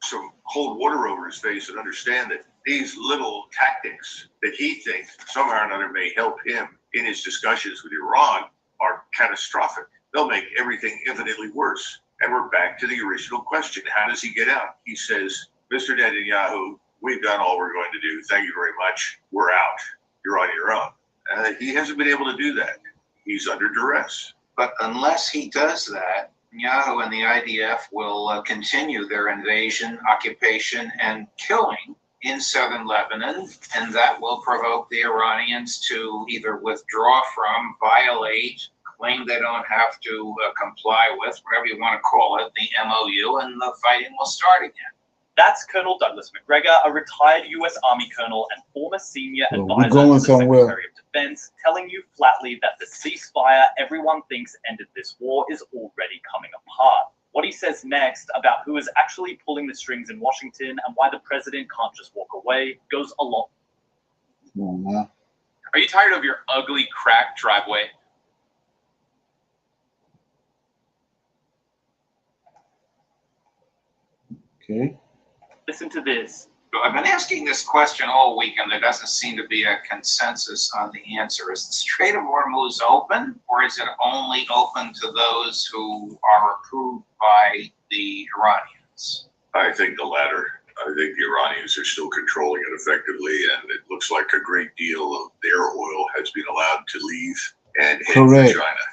Some cold water over his face and understand that these little tactics that he thinks somehow or another may help him in his discussions with Iran are catastrophic. They'll make everything infinitely worse. And we're back to the original question. How does he get out? He says, Mr. Netanyahu, we've done all we're going to do. Thank you very much. We're out. You're on your own. He hasn't been able to do that. He's under duress. But unless he does that, Netanyahu and the IDF will continue their invasion, occupation, and killing in southern Lebanon, and that will provoke the Iranians to either withdraw from, violate, claim they don't have to comply with, whatever you want to call it, the MOU, and the fighting will start again. That's Colonel Douglas McGregor, a retired U.S. Army colonel and former senior advisor to the Secretary of Defense, telling you flatly that the ceasefire everyone thinks ended this war is already coming apart. What he says next about who is actually pulling the strings in Washington and why the president can't just walk away goes a lot. Come on, man. Are you tired of your ugly, cracked driveway? Okay. Listen to this. I've been asking this question all week, and there doesn't seem to be a consensus on the answer. Is the Strait of Hormuz open, or is it only open to those who are approved by the Iranians? I think the latter. I think the Iranians are still controlling it effectively, and it looks like a great deal of their oil has been allowed to leave and head for China.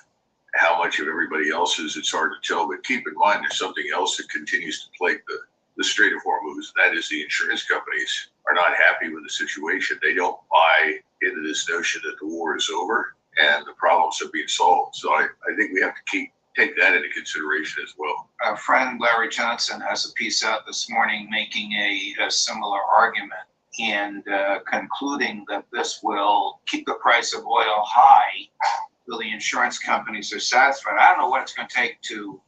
How much of everybody else's, it's hard to tell, but keep in mind there's something else that continues to plague the Strait of Hormuz. That is, the insurance companies are not happy with the situation. They don't buy into this notion that the war is over and the problems are being solved. So I think we have to take that into consideration as well. Our friend Larry Johnson has a piece out this morning making a similar argument and concluding that this will keep the price of oil high till the insurance companies are satisfied. I don't know what it's going to take to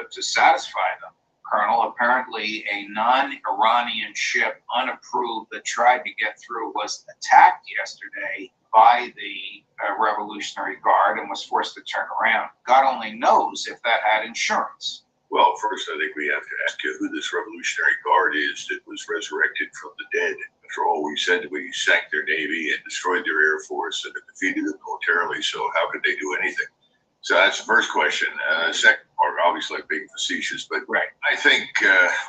satisfy them, Colonel. Apparently, a non-Iranian ship, unapproved, that tried to get through was attacked yesterday by the Revolutionary Guard and was forced to turn around. God only knows if that had insurance. Well, first, I think we have to ask you who this Revolutionary Guard is that was resurrected from the dead. After all, we said that we sank their navy and destroyed their air force and defeated them militarily, so how could they do anything? So that's the first question. Second part, obviously, being facetious, but right. I think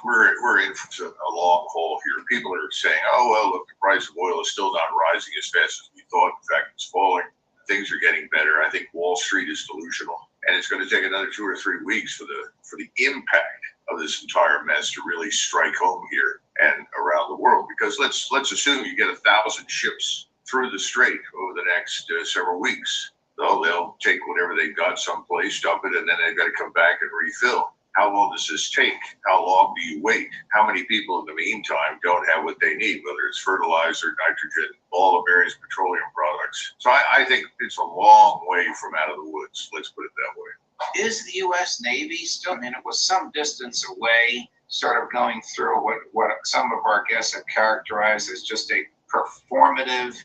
we're in for a long haul here. People are saying, oh, well, look, the price of oil is still not rising as fast as we thought. In fact, it's falling. Things are getting better. I think Wall Street is delusional, and it's going to take another 2 or 3 weeks for the impact of this entire mess to really strike home here and around the world. Because let's assume you get 1,000 ships through the strait over the next several weeks. They'll take whatever they've got someplace, dump it, and then they've got to come back and refill. How long does this take? How long do you wait? How many people in the meantime don't have what they need, whether it's fertilizer, nitrogen, all the various petroleum products? So I think it's a long way from out of the woods. Let's put it that way. Is the U.S. Navy still, I mean, it was some distance away, sort of going through what some of our guests have characterized as just a performative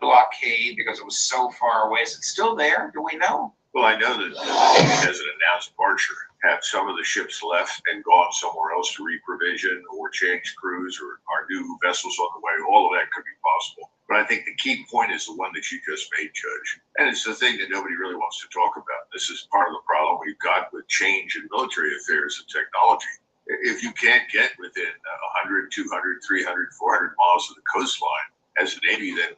blockade because it was so far away. Is it still there? Do we know? Well, I know that the Navy has an announced departure. Have some of the ships left and gone somewhere else to reprovision or change crews or are new vessels on the way. All of that could be possible. But I think the key point is the one that you just made, Judge. And it's the thing that nobody really wants to talk about. This is part of the problem we've got with change in military affairs and technology. If you can't get within 100, 200, 300, 400 miles of the coastline as a Navy, then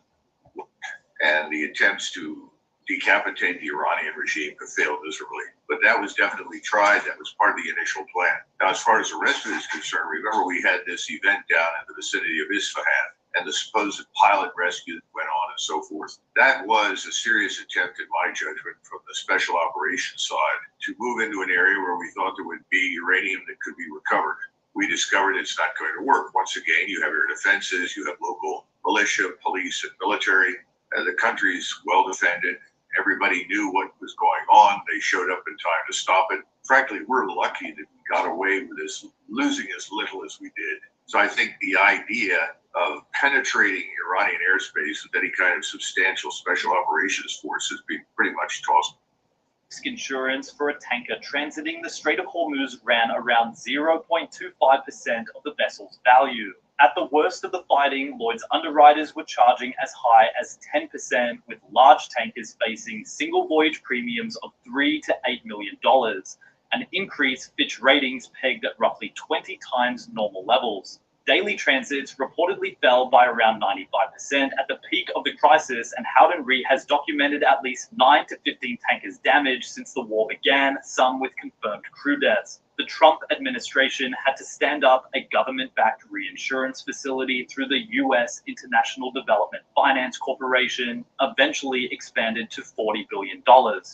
and the attempts to decapitate the Iranian regime have failed miserably. But that was definitely tried. That was part of the initial plan. Now, as far as the rest of it is concerned, remember we had this event down in the vicinity of Isfahan and the supposed pilot rescue that went on and so forth. That was a serious attempt, in my judgment, from the special operations side to move into an area where we thought there would be uranium that could be recovered. We discovered it's not going to work. Once again, you have your defenses, you have local militia, police, and military. The country's well defended, Everybody knew what was going on. They showed up in time to stop it. Frankly, we're lucky that we got away with this, losing as little as we did. So I think the idea of penetrating Iranian airspace with any kind of substantial special operations force has been pretty much tossed. Insurance for a tanker transiting the Strait of Hormuz ran around 0.25% of the vessel's value. At the worst of the fighting, Lloyd's underwriters were charging as high as 10%, with large tankers facing single voyage premiums of $3 to $8 million, an increase Fitch ratings pegged at roughly 20 times normal levels. Daily transits reportedly fell by around 95% at the peak of the crisis, and Howden Re has documented at least 9 to 15 tankers damaged since the war began, some with confirmed crew deaths. The Trump administration had to stand up a government-backed reinsurance facility through the U.S. International Development Finance Corporation, eventually expanded to $40 billion,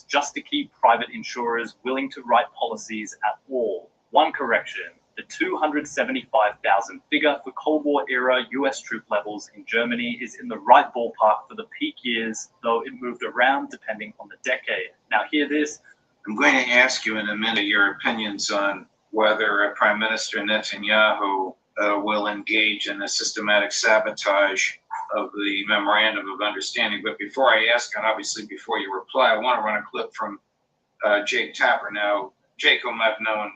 just to keep private insurers willing to write policies at all. One correction. The 275,000 figure for Cold War-era U.S. troop levels in Germany is in the right ballpark for the peak years, though it moved around depending on the decade. Now hear this. I'm going to ask you in a minute your opinions on whether Prime Minister Netanyahu will engage in a systematic sabotage of the Memorandum of Understanding. But before I ask, and obviously before you reply, I want to run a clip from Jake Tapper. Now, Jake, whom I've known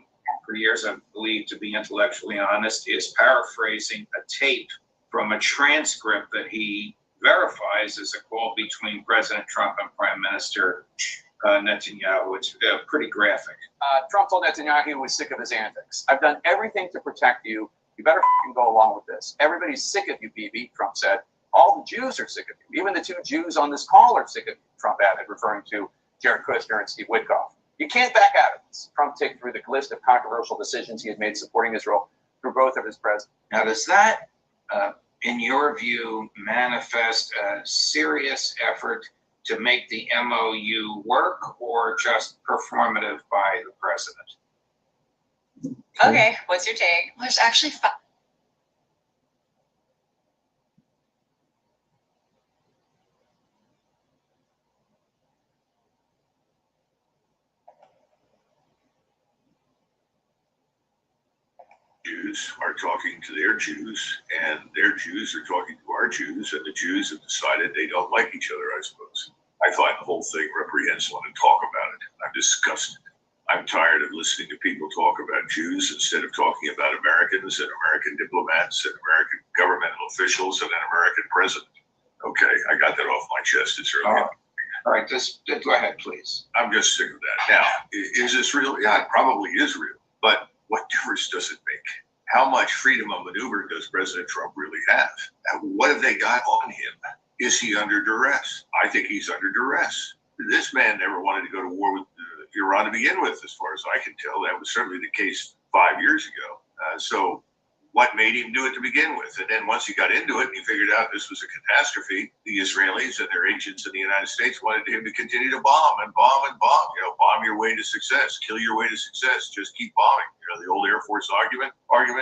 for years, I believe to be intellectually honest, is paraphrasing a tape from a transcript that he verifies as a call between President Trump and Prime Minister Netanyahu. It's pretty graphic. Trump told Netanyahu he was sick of his antics. I've done everything to protect you. You better go along with this. Everybody's sick of you, Bibi, Trump said. All the Jews are sick of you. Even the two Jews on this call are sick of you, Trump added, referring to Jared Kushner and Steve Witkoff. You can't back out of this. Trump ticked through the list of controversial decisions he had made supporting Israel through both of his presidents. Now, does that, in your view, manifest a serious effort to make the MOU work, or just performative by the president? Okay, what's your take? Well, there's actually Jews are talking to their Jews, and their Jews are talking to our Jews, and the Jews have decided they don't like each other, I suppose. I find the whole thing reprehensible to talk about it. I'm disgusted. I'm tired of listening to people talk about Jews instead of talking about Americans and American diplomats and American governmental officials and an American president. Okay, I got that off my chest. It's early. All right, just go ahead, please. I'm just sick of that. Now, is this real? Yeah, it probably is real. But what difference does it make? How much freedom of maneuver does President Trump really have? And what have they got on him? Is he under duress? I think he's under duress. This man never wanted to go to war with Iran to begin with, as far as I can tell. That was certainly the case 5 years ago. So what made him do it to begin with? And then once he got into it and he figured out this was a catastrophe, the Israelis and their agents in the United States wanted him to continue to bomb and bomb and bomb. You know, bomb your way to success, kill your way to success, just keep bombing. You know, the old Air Force argument,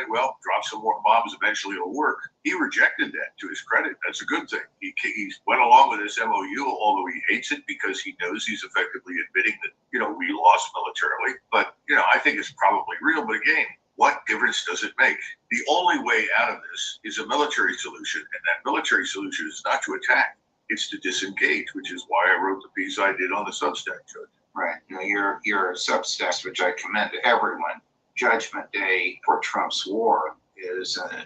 well, drop some more bombs, eventually it'll work. He rejected that, to his credit. That's a good thing. He went along with this MOU, although he hates it because he knows he's effectively admitting that, you know, we lost militarily. But, you know, I think it's probably real. But again, what difference does it make? The only way out of this is a military solution, and that military solution is not to attack. It's to disengage, which is why I wrote the piece I did on the Substack, Judge. Right. You know, your Substack, which I commend to everyone, Judgment Day for Trump's War, is a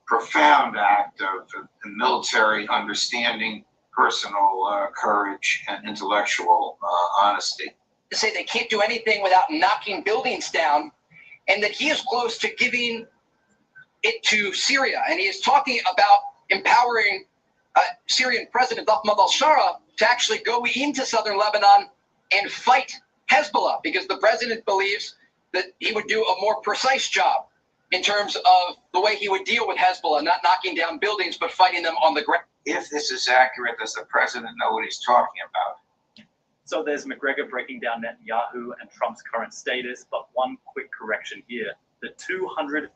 profound act of military understanding, personal courage, and intellectual honesty. To say they can't do anything without knocking buildings down, and that he is close to giving it to Syria. And he is talking about empowering Syrian President Ahmad al-Shara to actually go into southern Lebanon and fight Hezbollah, because the president believes that he would do a more precise job in terms of the way he would deal with Hezbollah, not knocking down buildings, but fighting them on the ground. If this is accurate, does the president know what he's talking about? So there's McGregor breaking down Netanyahu and Trump's current status, but one quick correction here. The $250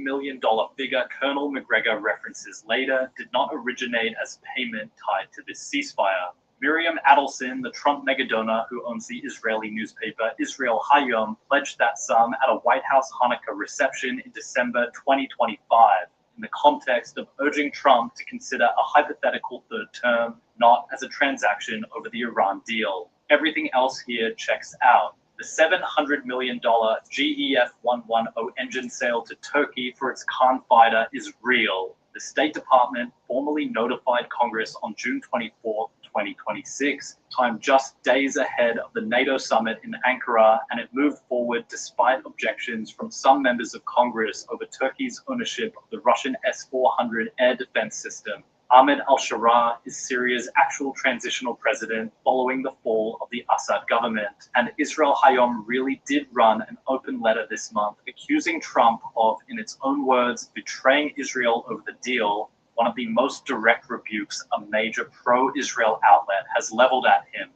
million figure Colonel McGregor references later did not originate as payment tied to this ceasefire. Miriam Adelson, the Trump megadonor who owns the Israeli newspaper Israel Hayom, pledged that sum at a White House Hanukkah reception in December 2025 in the context of urging Trump to consider a hypothetical third term, not as a transaction over the Iran deal. Everything else here checks out. The $700 million GEF-110 engine sale to Turkey for its Khan fighter is real. The State Department formally notified Congress on June 24, 2026, timed just days ahead of the NATO summit in Ankara, and it moved forward despite objections from some members of Congress over Turkey's ownership of the Russian S-400 air defense system. Ahmed al-Sharaa is Syria's actual transitional president following the fall of the Assad government, and Israel Hayom really did run an open letter this month accusing Trump of, in its own words, betraying Israel over the deal, one of the most direct rebukes a major pro-Israel outlet has leveled at him.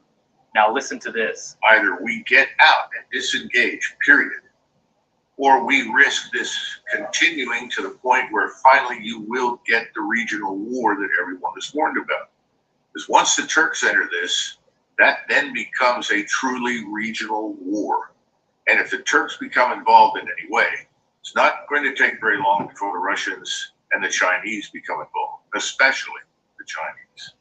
Now listen to this. Either we get out and disengage, period, or we risk this continuing to the point where finally you will get the regional war that everyone is warned about. Because once the Turks enter this, that then becomes a truly regional war. And if the Turks become involved in any way, it's not going to take very long before the Russians and the Chinese become involved, especially the Chinese.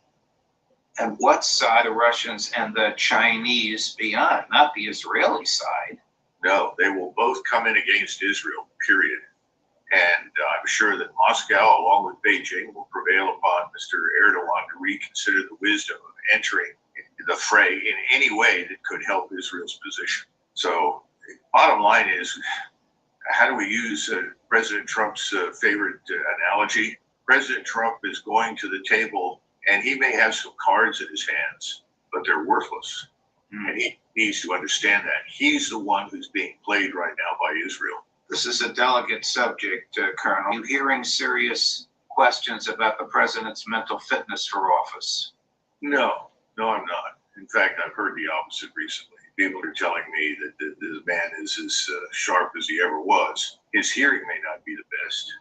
And what side, the Russians and the Chinese be on? Not the Israeli side. No, they will both come in against Israel, period. And I'm sure that Moscow, along with Beijing, will prevail upon Mr. Erdogan to reconsider the wisdom of entering the fray in any way that could help Israel's position. So, bottom line is, how do we use President Trump's favorite analogy? President Trump is going to the table, and he may have some cards in his hands, but they're worthless. And he needs to understand that. He's the one who's being played right now by Israel. This is a delicate subject, Colonel. You hearing serious questions about the president's mental fitness for office? No, I'm not. In fact, I've heard the opposite recently. People are telling me that the man is as sharp as he ever was. His hearing may not be the best.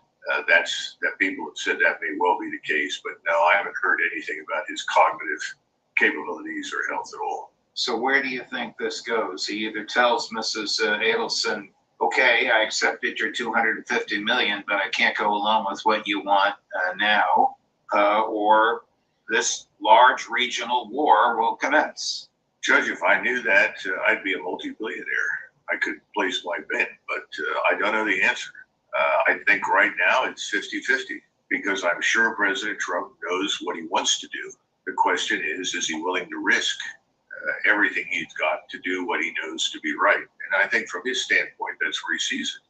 That people have said that may well be the case, but no, I haven't heard anything about his cognitive capabilities or health at all. So where do you think this goes? He either tells Mrs. Adelson, okay, I accepted your $250 million, but I can't go along with what you want now, or this large regional war will commence. Judge, if I knew that, I'd be a multi-billionaire. I could place my bet, but I don't know the answer. I think right now it's 50-50, because I'm sure President Trump knows what he wants to do. The question is he willing to risk everything he's got to do what he knows to be right? And I think from his standpoint, that's where he sees it.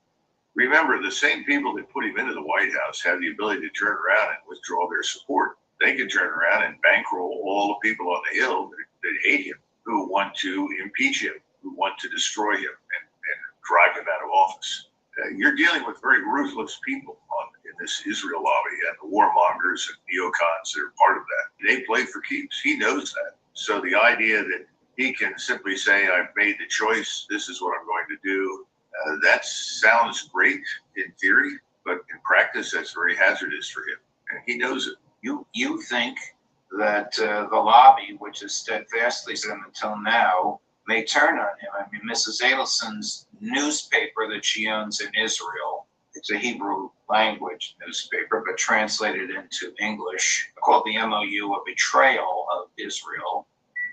Remember, the same people that put him into the White House have the ability to turn around and withdraw their support. They can turn around and bankroll all the people on the Hill that hate him, who want to impeach him, who want to destroy him and drive him out of office. You're dealing with very ruthless people in this Israel lobby, and the warmongers and neocons that are part of that. They play for keeps. He knows that. So the idea that he can simply say, I've made the choice, this is what I'm going to do, that sounds great in theory, but in practice, that's very hazardous for him. And he knows it. You think that the lobby, which has steadfastly said until now, may turn on him. I mean, Mrs. Adelson's newspaper that she owns in Israel, it's a Hebrew language newspaper, but translated into English, called the MOU, a betrayal of Israel,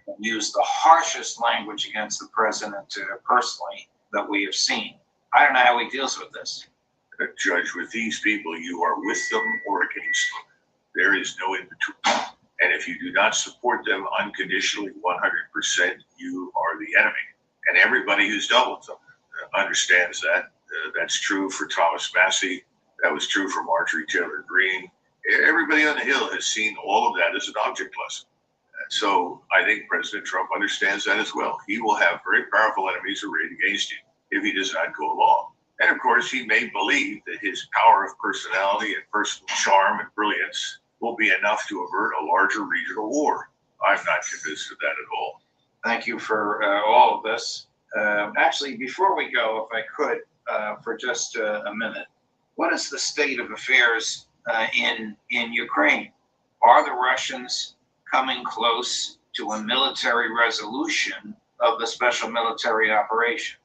and used the harshest language against the president personally that we have seen. I don't know how he deals with this. Judge, with these people, you are with them or against them. There is no in between. And if you do not support them unconditionally, 100%, you are the enemy. And everybody who's dealt with them understands that. That's true for Thomas Massey. That was true for Marjorie Taylor Greene. Everybody on the Hill has seen all of that as an object lesson. So I think President Trump understands that as well. He will have very powerful enemies arrayed against him if he does not go along. And of course, he may believe that his power of personality and personal charm and brilliance will be enough to avert a larger regional war. I'm not convinced of that at all. Thank you for all of this. Actually, before we go, if I could, for just a minute, what is the state of affairs in Ukraine? Are the Russians coming close to a military resolution of the special military operation.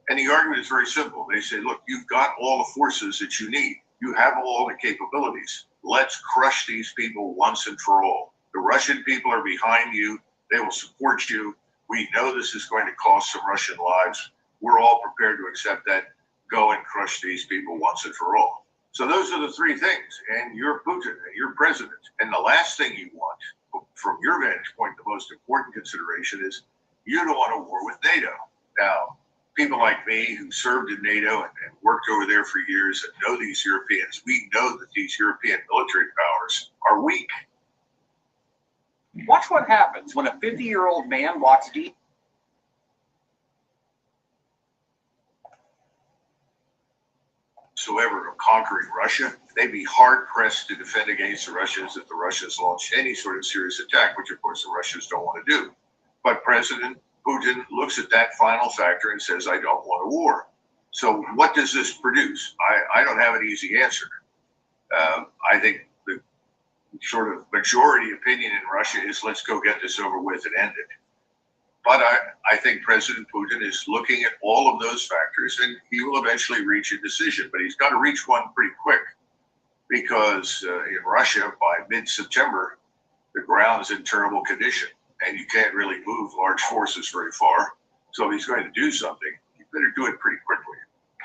And the argument is very simple. They say, look, you've got all the forces that you need. You have all the capabilities. Let's crush these people once and for all. The Russian people are behind you. They will support you. We know this is going to cost some Russian lives. We're all prepared to accept that. Go and crush these people once and for all. So those are the three things. And you're Putin and you're president. And the last thing you want, from your vantage point, the most important consideration is you don't want a war with NATO. Now, people like me who served in NATO and worked over there for years and know these Europeans, we know that these European military powers are weak. Watch what happens when a 50-year-old man walks deep. Whatsoever of conquering Russia, they'd be hard-pressed to defend against the Russians if the Russians launched any sort of serious attack, which of course the Russians don't want to do. But President Putin looks at that final factor and says, I don't want a war. So what does this produce? I don't have an easy answer. I think the sort of majority opinion in Russia is let's go get this over with and end it. But I think President Putin is looking at all of those factors and he will eventually reach a decision. But he's got to reach one pretty quick because in Russia, by mid-September, the ground is in terrible condition and you can't really move large forces very far. So if he's going to do something, you better do it pretty quickly.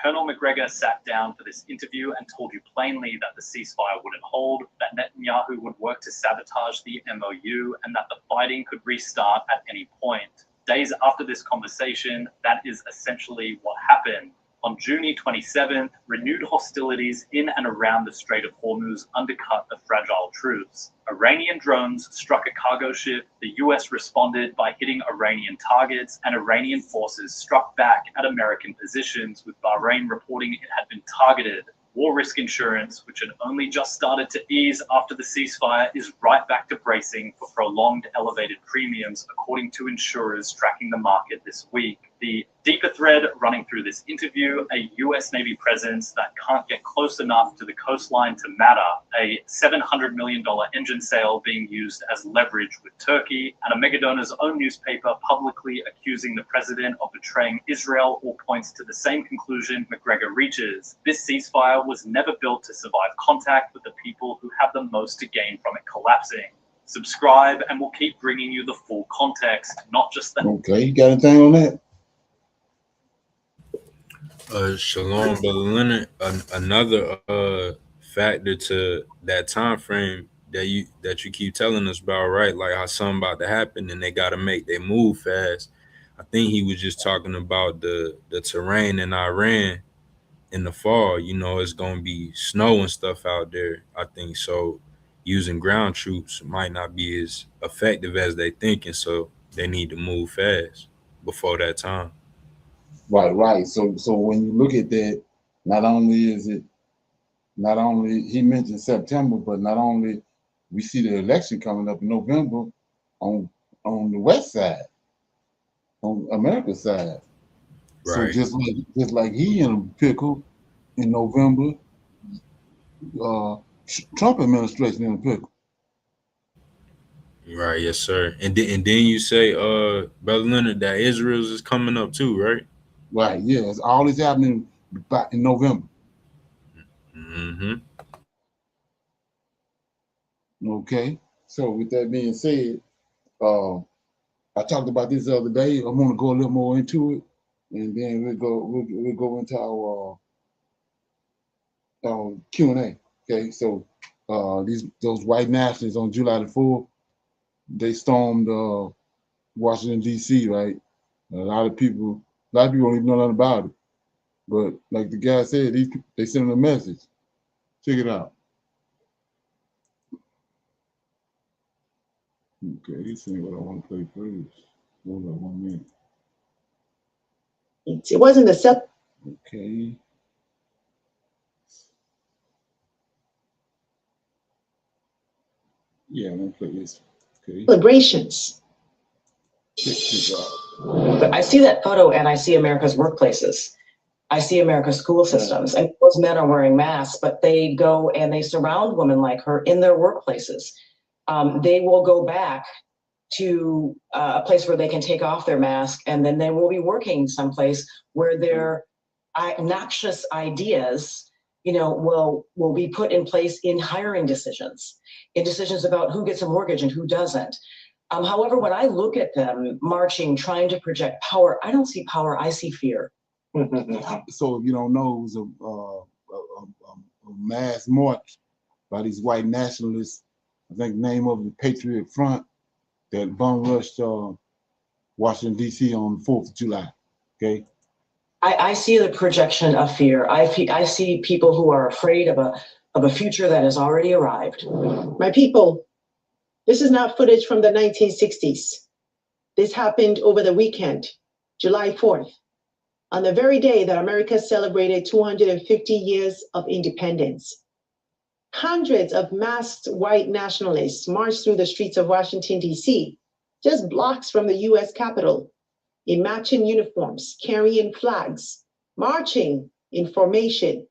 Colonel McGregor sat down for this interview and told you plainly that the ceasefire wouldn't hold, that Netanyahu would work to sabotage the MOU, and that the fighting could restart at any point. Days after this conversation, that is essentially what happened. On June 27th, renewed hostilities in and around the Strait of Hormuz undercut the fragile truce. Iranian drones struck a cargo ship, the US responded by hitting Iranian targets, and Iranian forces struck back at American positions, with Bahrain reporting it had been targeted. War risk insurance, which had only just started to ease after the ceasefire, is right back to bracing for prolonged elevated premiums, according to insurers tracking the market this week. The deeper thread running through this interview, a US Navy presence that can't get close enough to the coastline to matter, a $700 million engine sale being used as leverage with Turkey, and a megadonor's own newspaper publicly accusing the president of betraying Israel, all points to the same conclusion McGregor reaches. This ceasefire was never built to survive contact with the people who have the most to gain from it collapsing. Subscribe and we'll keep bringing you the full context, not just the... Okay, you got anything on that? Shalom, Brother Leonard. Another factor to that time frame that you keep telling us about, right? Like how something about to happen and they got to make they move fast. I think he was just talking about the terrain in Iran in the fall. You know, it's gonna be snow and stuff out there. I think so. Using ground troops might not be as effective as they thinking, so they need to move fast before that time. Right. So when you look at that, not only he mentioned September, but not only we see the election coming up in November on the west side, on America's side. Right. So just like he in a pickle in November, Trump administration in a pickle. Right, yes, sir. And then you say, Brother Leonard, that Israel's is coming up too, right? Right, yes. All this happening in November. Mm-hmm. Okay. So with that being said, I talked about this the other day. I'm gonna go a little more into it, and then we'll go into our Q&A. Okay, so those white nationalists on July the 4th, they stormed Washington D.C. Right. A lot of people don't even know nothing about it. But like the guy said, they sent a message. Check it out. Okay, he's saying what I want to play first. Hold on 1 minute. It wasn't a set. Okay. Yeah, I'm gonna play this. Okay. Celebrations. Check this out. I see that photo and I see America's workplaces. I see America's school systems. And those men are wearing masks, but they go and they surround women like her in their workplaces. They will go back to a place where they can take off their mask, and then they will be working someplace where their noxious ideas, will be put in place in hiring decisions, in decisions about who gets a mortgage and who doesn't. However, when I look at them marching, trying to project power, I don't see power, I see fear. So if you don't know, it was a mass march by these white nationalists, I think the name of the Patriot Front, that bum rushed Washington, D.C. on the 4th of July, okay? I see the projection of fear. I see people who are afraid of a future that has already arrived. My people, this is not footage from the 1960s. This happened over the weekend, July 4th, on the very day that America celebrated 250 years of independence. Hundreds of masked white nationalists marched through the streets of Washington, D.C., just blocks from the U.S. Capitol, in matching uniforms, carrying flags, marching in formation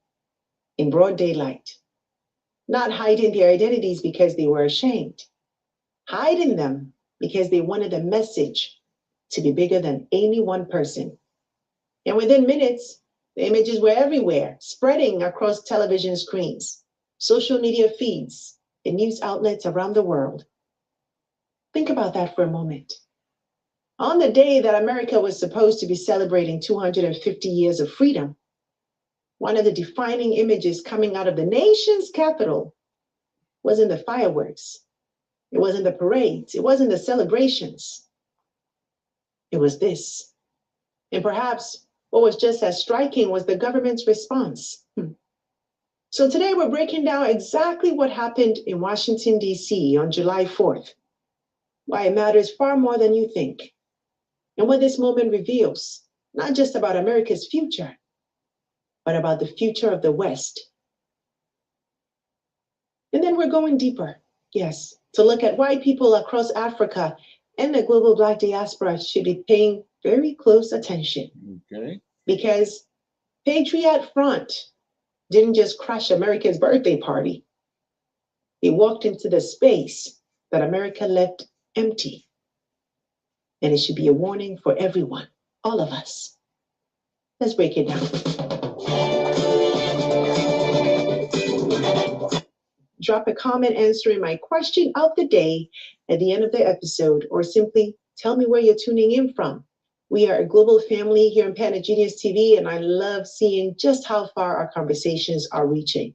in broad daylight, not hiding their identities because they were ashamed, hiding them because they wanted the message to be bigger than any one person. And within minutes, the images were everywhere, spreading across television screens, social media feeds, and news outlets around the world. Think about that for a moment. On the day that America was supposed to be celebrating 250 years of freedom, one of the defining images coming out of the nation's capital wasn't the fireworks. It wasn't the parades. It wasn't the celebrations. It was this. And perhaps what was just as striking was the government's response. So today we're breaking down exactly what happened in Washington, D.C. on July 4th, why it matters far more than you think, and what this moment reveals, not just about America's future, but about the future of the West. And then we're going deeper, yes, to look at why people across Africa and the global Black diaspora should be paying very close attention. Okay. Because Patriot Front didn't just crash America's birthday party. It walked into the space that America left empty. And it should be a warning for everyone, all of us. Let's break it down. Drop a comment answering my question of the day at the end of the episode, or simply tell me where you're tuning in from. We are a global family here on Planet Genius TV, and I love seeing just how far our conversations are reaching.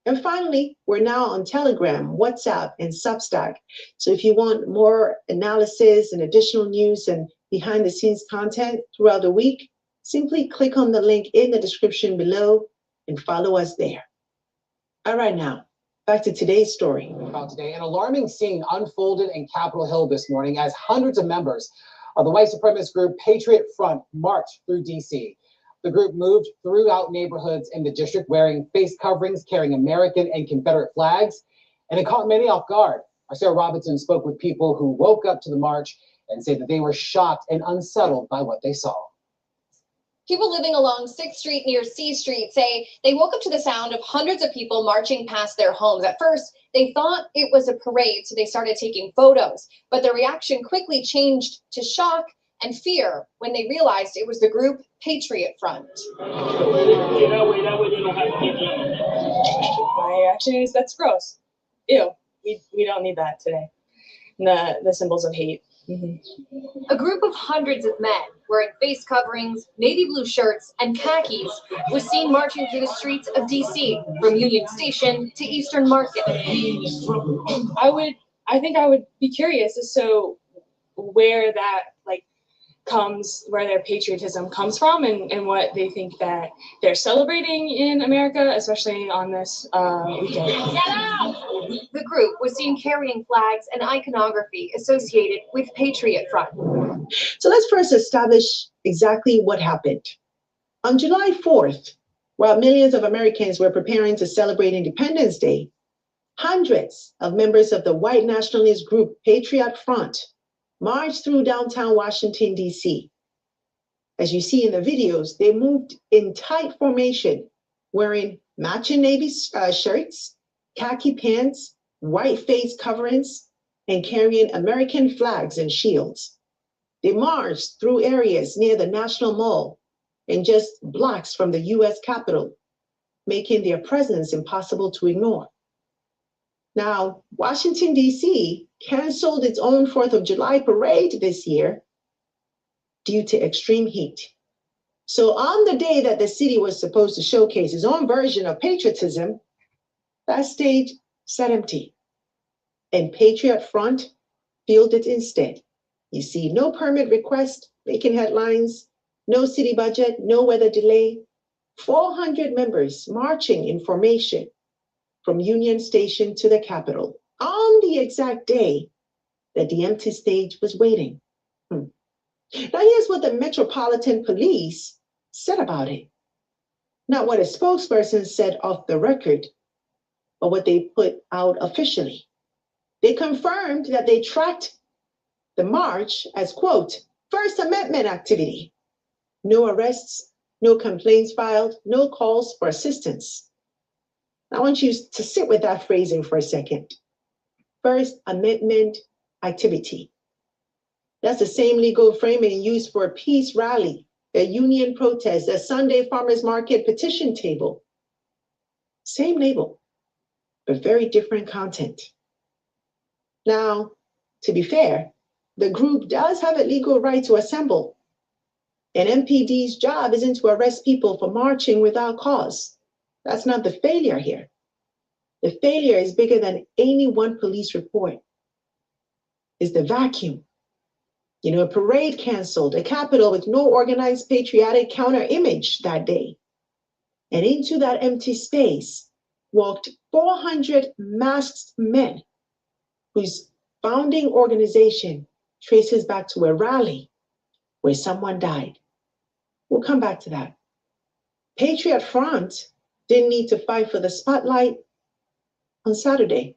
And finally, we're now on Telegram, WhatsApp, and Substack. So if you want more analysis and additional news and behind-the-scenes content throughout the week, simply click on the link in the description below and follow us there. All right, now, back to today's story. About today, an alarming scene unfolded in Capitol Hill this morning as hundreds of members of the white supremacist group Patriot Front marched through D.C. The group moved throughout neighborhoods in the district wearing face coverings, carrying American and Confederate flags, and it caught many off guard. Our Sarah Robinson spoke with people who woke up to the march and say that they were shocked and unsettled by what they saw. People living along 6th Street near C Street say they woke up to the sound of hundreds of people marching past their homes. At first, they thought it was a parade, so they started taking photos. But their reaction quickly changed to shock and fear when they realized it was the group Patriot Front. My reaction is, that's gross. Ew, we don't need that today. The symbols of hate. A group of hundreds of men wearing face coverings, navy blue shirts, and khakis was seen marching through the streets of D.C. from Union Station to Eastern Market. I think I would be curious as to where that where their patriotism comes from and what they think that they're celebrating in America, especially on this weekend. The group was seen carrying flags and iconography associated with Patriot Front. So let's first establish exactly what happened. On July 4th, while millions of Americans were preparing to celebrate Independence Day, hundreds of members of the white nationalist group Patriot Front marched through downtown Washington, D.C. As you see in the videos, they moved in tight formation, wearing matching navy shirts, khaki pants, white face coverings, and carrying American flags and shields. They marched through areas near the National Mall and just blocks from the U.S. Capitol, making their presence impossible to ignore. Now, Washington, D.C. canceled its own 4th of July parade this year due to extreme heat. So on the day that the city was supposed to showcase its own version of patriotism, that stage sat empty, and Patriot Front filled it instead. You see, no permit request making headlines, no city budget, no weather delay, 400 members marching in formation from Union Station to the Capitol on the exact day that the empty stage was waiting. Now here's what the Metropolitan Police said about it. Not what a spokesperson said off the record, but what they put out officially. They confirmed that they tracked the march as, quote, First Amendment activity. No arrests, no complaints filed, no calls for assistance. I want you to sit with that phrasing for a second. First Amendment activity. That's the same legal framing used for a peace rally, a union protest, a Sunday farmers market petition table. Same label, but very different content. Now, to be fair, the group does have a legal right to assemble. An MPD's job isn't to arrest people for marching without cause. That's not the failure here. The failure is bigger than any one police report. It's the vacuum. You know, a parade canceled, a Capitol with no organized patriotic counter image that day. And into that empty space walked 400 masked men whose founding organization traces back to a rally where someone died. We'll come back to that. Patriot Front didn't need to fight for the spotlight on Saturday.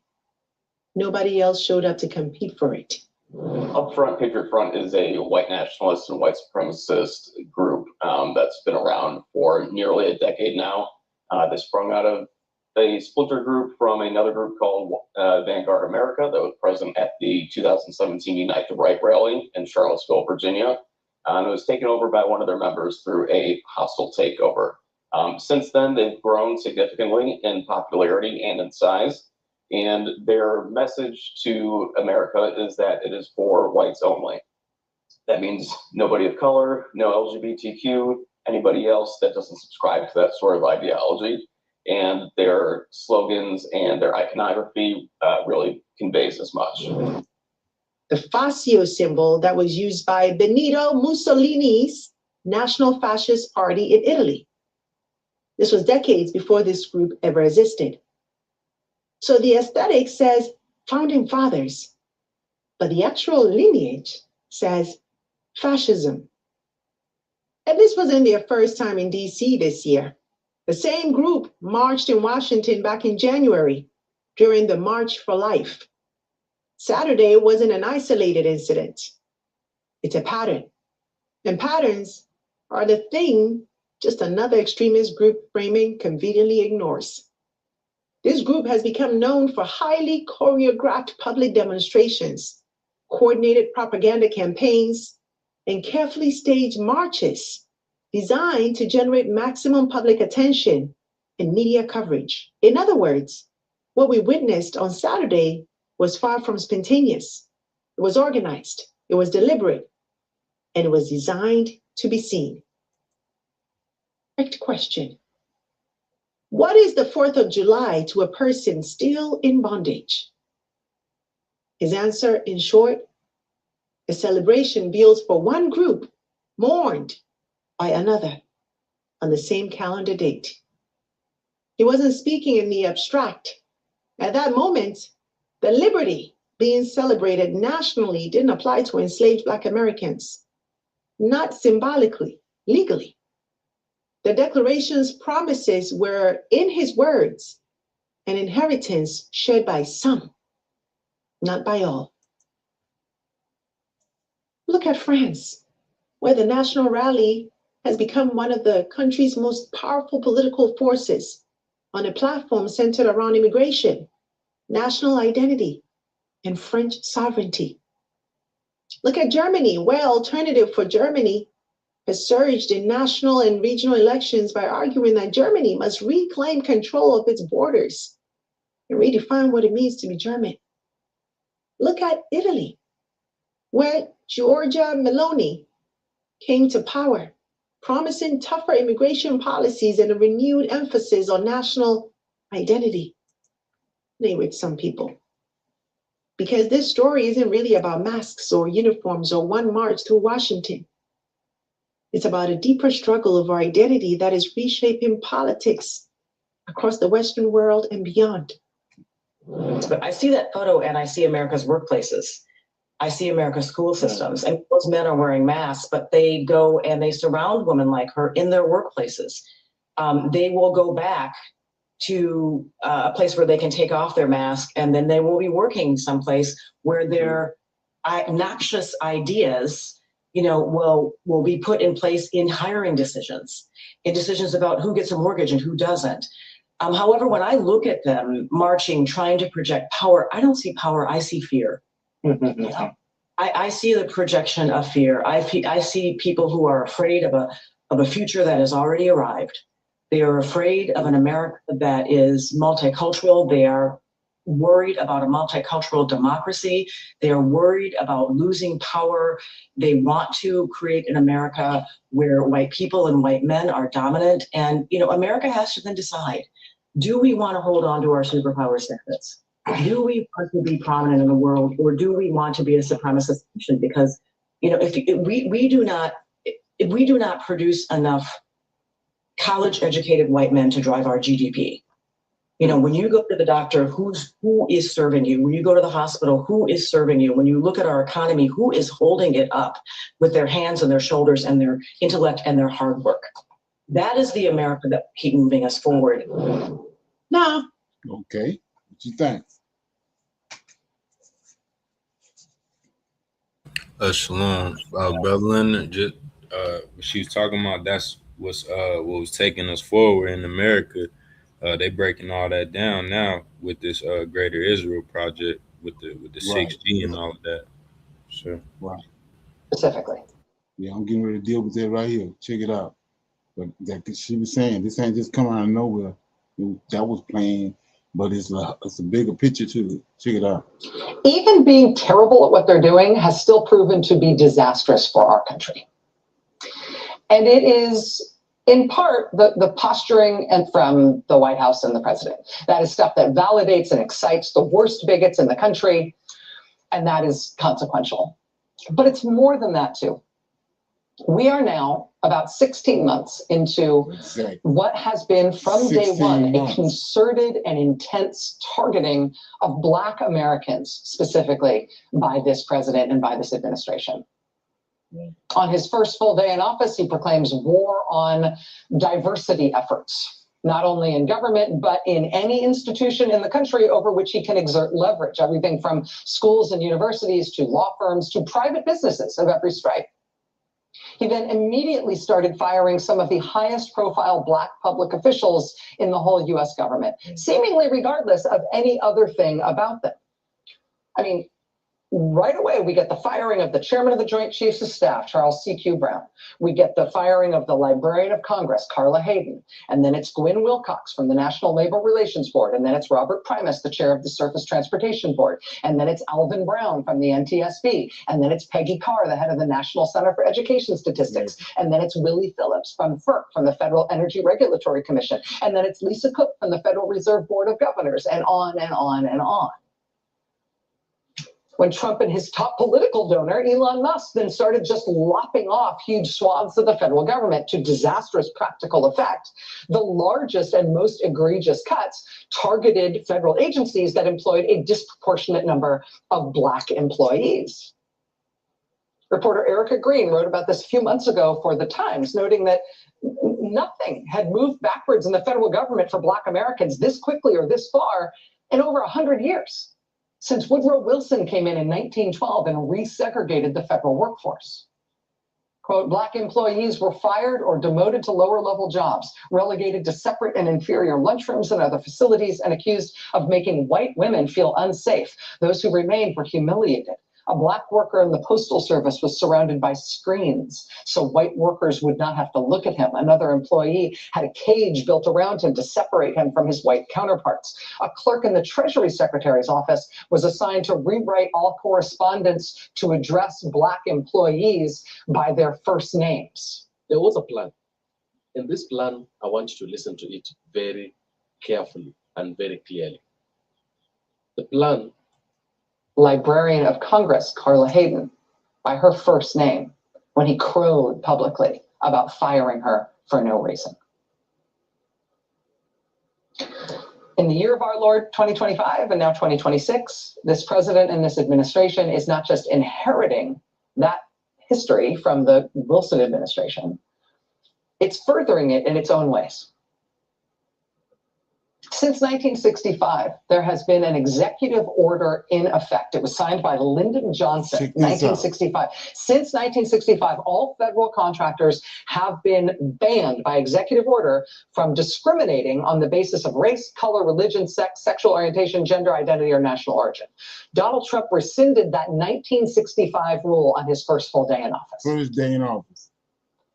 Nobody else showed up to compete for it. Up front, Patriot Front is a white nationalist and white supremacist group that's been around for nearly a decade now. They sprung out of a splinter group from another group called Vanguard America that was present at the 2017 Unite the Right rally in Charlottesville, Virginia. And it was taken over by one of their members through a hostile takeover. Since then, they've grown significantly in popularity and in size. And their message to America is that it is for whites only. That means nobody of color, no LGBTQ, anybody else that doesn't subscribe to that sort of ideology. And their slogans and their iconography really conveys as much. The fascio symbol that was used by Benito Mussolini's National Fascist Party in Italy. This was decades before this group ever existed. So the aesthetic says founding fathers, but the actual lineage says fascism. And this wasn't their first time in DC this year. The same group marched in Washington back in January during the March for Life. Saturday wasn't an isolated incident. It's a pattern. And patterns are the thing just another extremist group framing conveniently ignores. This group has become known for highly choreographed public demonstrations, coordinated propaganda campaigns, and carefully staged marches designed to generate maximum public attention and media coverage. In other words, what we witnessed on Saturday was far from spontaneous. It was organized, it was deliberate, and it was designed to be seen. Next question. What is the 4th of July to a person still in bondage? His answer, in short, a celebration built for one group, mourned by another on the same calendar date. He wasn't speaking in the abstract. At that moment, the liberty being celebrated nationally didn't apply to enslaved Black Americans, not symbolically, legally. The Declaration's promises were, in his words, an inheritance shared by some, not by all. Look at France, where the National Rally has become one of the country's most powerful political forces on a platform centered around immigration, national identity, and French sovereignty. Look at Germany, where Alternative for Germany has surged in national and regional elections by arguing that Germany must reclaim control of its borders and redefine what it means to be German. Look at Italy, where Giorgia Meloni came to power, promising tougher immigration policies and a renewed emphasis on national identity. Name with some people. Because this story isn't really about masks or uniforms or one march through Washington. It's about a deeper struggle of our identity that is reshaping politics across the Western world and beyond. But I see that photo and I see America's workplaces. I see America's school systems, and those men are wearing masks, but they go and they surround women like her in their workplaces. They will go back to a place where they can take off their mask, and then they will be working someplace where their obnoxious ideas, will be put in place in hiring decisions, in decisions about who gets a mortgage and who doesn't. However, when I look at them marching, trying to project power, I don't see power, I see fear. I see the projection of fear. I see people who are afraid of a future that has already arrived. They are afraid of an America that is multicultural. They are worried about a multicultural democracy. They are worried about losing power. They want to create an America where white people and white men are dominant. And, America has to then decide, do we want to hold on to our superpower status? Do we want to be prominent in the world, or do we want to be a supremacist nation? Because, if we do not produce enough college-educated white men to drive our GDP. When you go to the doctor, who is serving you? When you go to the hospital, who is serving you? When you look at our economy, who is holding it up with their hands and their shoulders and their intellect and their hard work? That is the America that will keep moving us forward. Nah. Okay. What you think? Shalom, Brother Leonard. Just she was talking about that's what was taking us forward in America. They breaking all that down now with this Greater Israel project with the 6G and all of that. Sure. Right. Specifically. Yeah, I'm getting ready to deal with that right here. Check it out. But that she was saying, this ain't just coming out of nowhere. That was planned, but it's a bigger picture to it. Check it out. Even being terrible at what they're doing has still proven to be disastrous for our country. And it is, in part, the posturing and from the White House and the president. That is stuff that validates and excites the worst bigots in the country, and that is consequential. But it's more than that, too. We are now about 16 months into what has been, from day one, a concerted and intense targeting of Black Americans, specifically by this president and by this administration. On his first full day in office, he proclaims war on diversity efforts, not only in government, but in any institution in the country over which he can exert leverage, everything from schools and universities to law firms to private businesses of every stripe. He then immediately started firing some of the highest profile Black public officials in the whole US government, seemingly regardless of any other thing about them. I mean, right away, we get the firing of the chairman of the Joint Chiefs of Staff, Charles C.Q. Brown. We get the firing of the Librarian of Congress, Carla Hayden. And then it's Gwen Wilcox from the National Labor Relations Board. And then it's Robert Primus, the chair of the Surface Transportation Board. And then it's Alvin Brown from the NTSB. And then it's Peggy Carr, the head of the National Center for Education Statistics. And then it's Willie Phillips from FERC, from the Federal Energy Regulatory Commission. And then it's Lisa Cook from the Federal Reserve Board of Governors, and on and on and on. When Trump and his top political donor, Elon Musk, then started just lopping off huge swaths of the federal government to disastrous practical effect, the largest and most egregious cuts targeted federal agencies that employed a disproportionate number of Black employees. Reporter Erica Green wrote about this a few months ago for The Times, noting that nothing had moved backwards in the federal government for Black Americans this quickly or this far in over 100 years. Since Woodrow Wilson came in 1912 and resegregated the federal workforce. Quote, Black employees were fired or demoted to lower level jobs, relegated to separate and inferior lunchrooms and other facilities, and accused of making white women feel unsafe. Those who remained were humiliated. A Black worker in the Postal Service was surrounded by screens so white workers would not have to look at him. Another employee had a cage built around him to separate him from his white counterparts. A clerk in the Treasury Secretary's office was assigned to rewrite all correspondence to address Black employees by their first names. There was a plan. In this plan, I want you to listen to it very carefully and very clearly. The plan. Librarian of Congress, Carla Hayden, by her first name, when he crowed publicly about firing her for no reason. In the year of our Lord 2025 and now 2026, this president and this administration is not just inheriting that history from the Wilson administration, it's furthering it in its own ways. Since 1965, there has been an executive order in effect. It was signed by Lyndon Johnson, 1965. Since 1965, all federal contractors have been banned by executive order from discriminating on the basis of race, color, religion, sex, sexual orientation, gender identity, or national origin. Donald Trump rescinded that 1965 rule on his first full day in office. First day in office.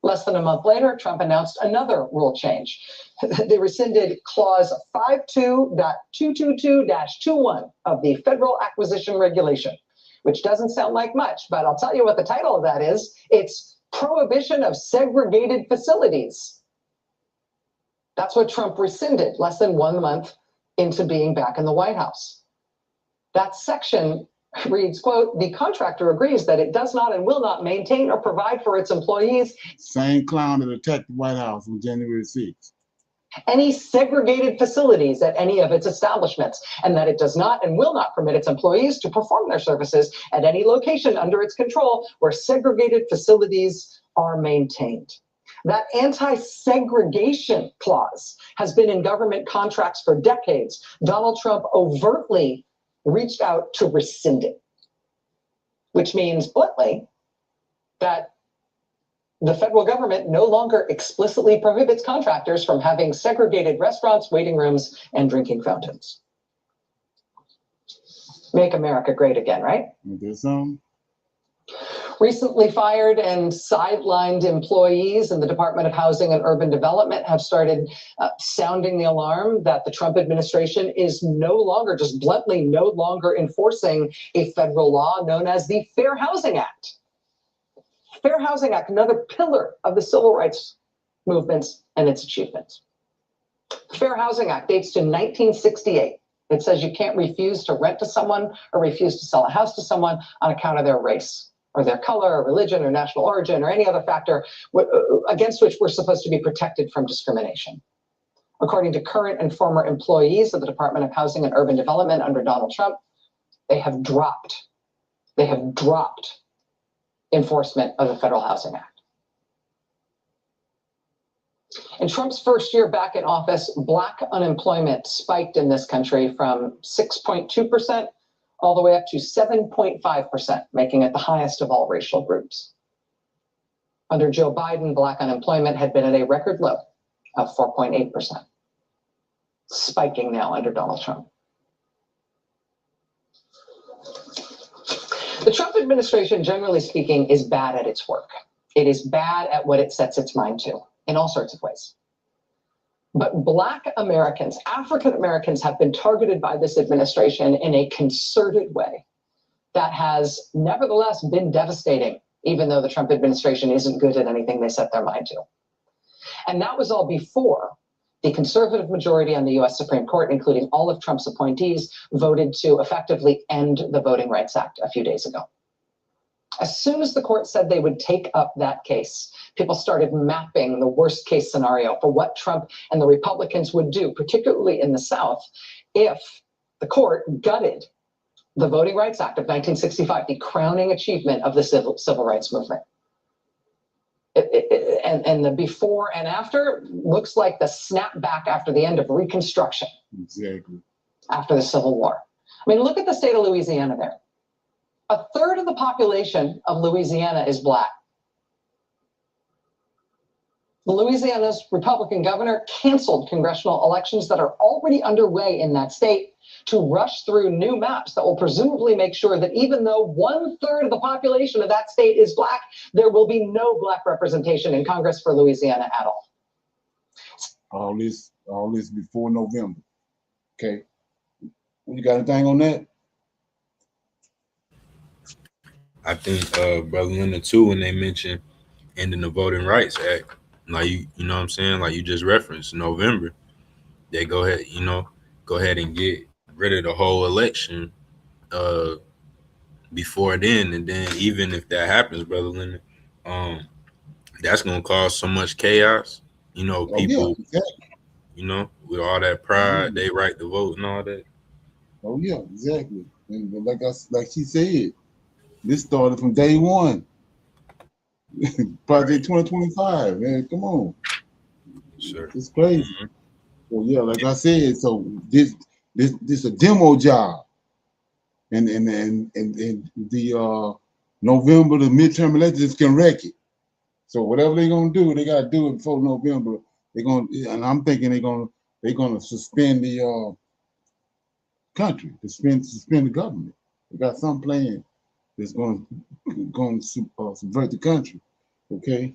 Less than a month later, Trump announced another rule change. They rescinded clause 52.222-21 of the Federal Acquisition Regulation, which doesn't sound like much, but I'll tell you what the title of that is. It's Prohibition of Segregated Facilities. That's what Trump rescinded less than 1 month into being back in the White House. That section reads, quote, the contractor agrees that it does not and will not maintain or provide for its employees. Same clown that attacked the White House on January 6th. Any segregated facilities at any of its establishments, and that it does not and will not permit its employees to perform their services at any location under its control where segregated facilities are maintained. That anti-segregation clause has been in government contracts for decades. Donald Trump overtly reached out to rescind it, which means bluntly that the federal government no longer explicitly prohibits contractors from having segregated restaurants, waiting rooms, and drinking fountains. Make America great again, right? Recently fired and sidelined employees in the Department of Housing and Urban Development have started sounding the alarm that the Trump administration is no longer, just bluntly, no longer enforcing a federal law known as the Fair Housing Act. Fair Housing Act, another pillar of the civil rights movements and its achievements. The Fair Housing Act dates to 1968. It says you can't refuse to rent to someone or refuse to sell a house to someone on account of their race or their color or religion or national origin or any other factor against which we're supposed to be protected from discrimination. According to current and former employees of the Department of Housing and Urban Development under Donald Trump, they have dropped enforcement of the Federal Housing Act. In Trump's first year back in office, Black unemployment spiked in this country from 6.2% all the way up to 7.5%, making it the highest of all racial groups. Under Joe Biden, Black unemployment had been at a record low of 4.8%, spiking now under Donald Trump. The Trump administration, generally speaking, is bad at its work. It is bad at what it sets its mind to in all sorts of ways. But Black Americans, African Americans, have been targeted by this administration in a concerted way that has nevertheless been devastating, even though the Trump administration isn't good at anything they set their mind to. And that was all before the conservative majority on the US Supreme Court, including all of Trump's appointees, voted to effectively end the Voting Rights Act a few days ago. As soon as the court said they would take up that case, people started mapping the worst case scenario for what Trump and the Republicans would do, particularly in the South, if the court gutted the Voting Rights Act of 1965, the crowning achievement of the civil rights movement. And the before and after looks like the snapback after the end of Reconstruction. Exactly. After the Civil War. I mean, look at the state of Louisiana there. A third of the population of Louisiana is Black. Louisiana's Republican governor canceled congressional elections that are already underway in that state to rush through new maps that will presumably make sure that even though 1/3 of the population of that state is Black, there will be no Black representation in Congress for Louisiana at all. All this before November. Okay. You got anything on that? I think Brother Leonard too, when they mentioned ending the Voting Rights Act, like you know what I'm saying, like you just referenced November, they go ahead and get rid of the whole election before then, and then even if that happens, Brother Leonard, that's gonna cause so much chaos. People, exactly. With all that pride, they right to vote and all that. Oh yeah, exactly. And like she said, this started from day one. Project 2025, man. Come on. Sure. It's crazy. Mm-hmm. Well, yeah, like I said, so this a demo job. And the November, the midterm elections can wreck it. So whatever they're gonna do, they gotta do it before November. And I'm thinking they're gonna suspend the country, suspend the government. They got some plan that's going to subvert the country. Okay.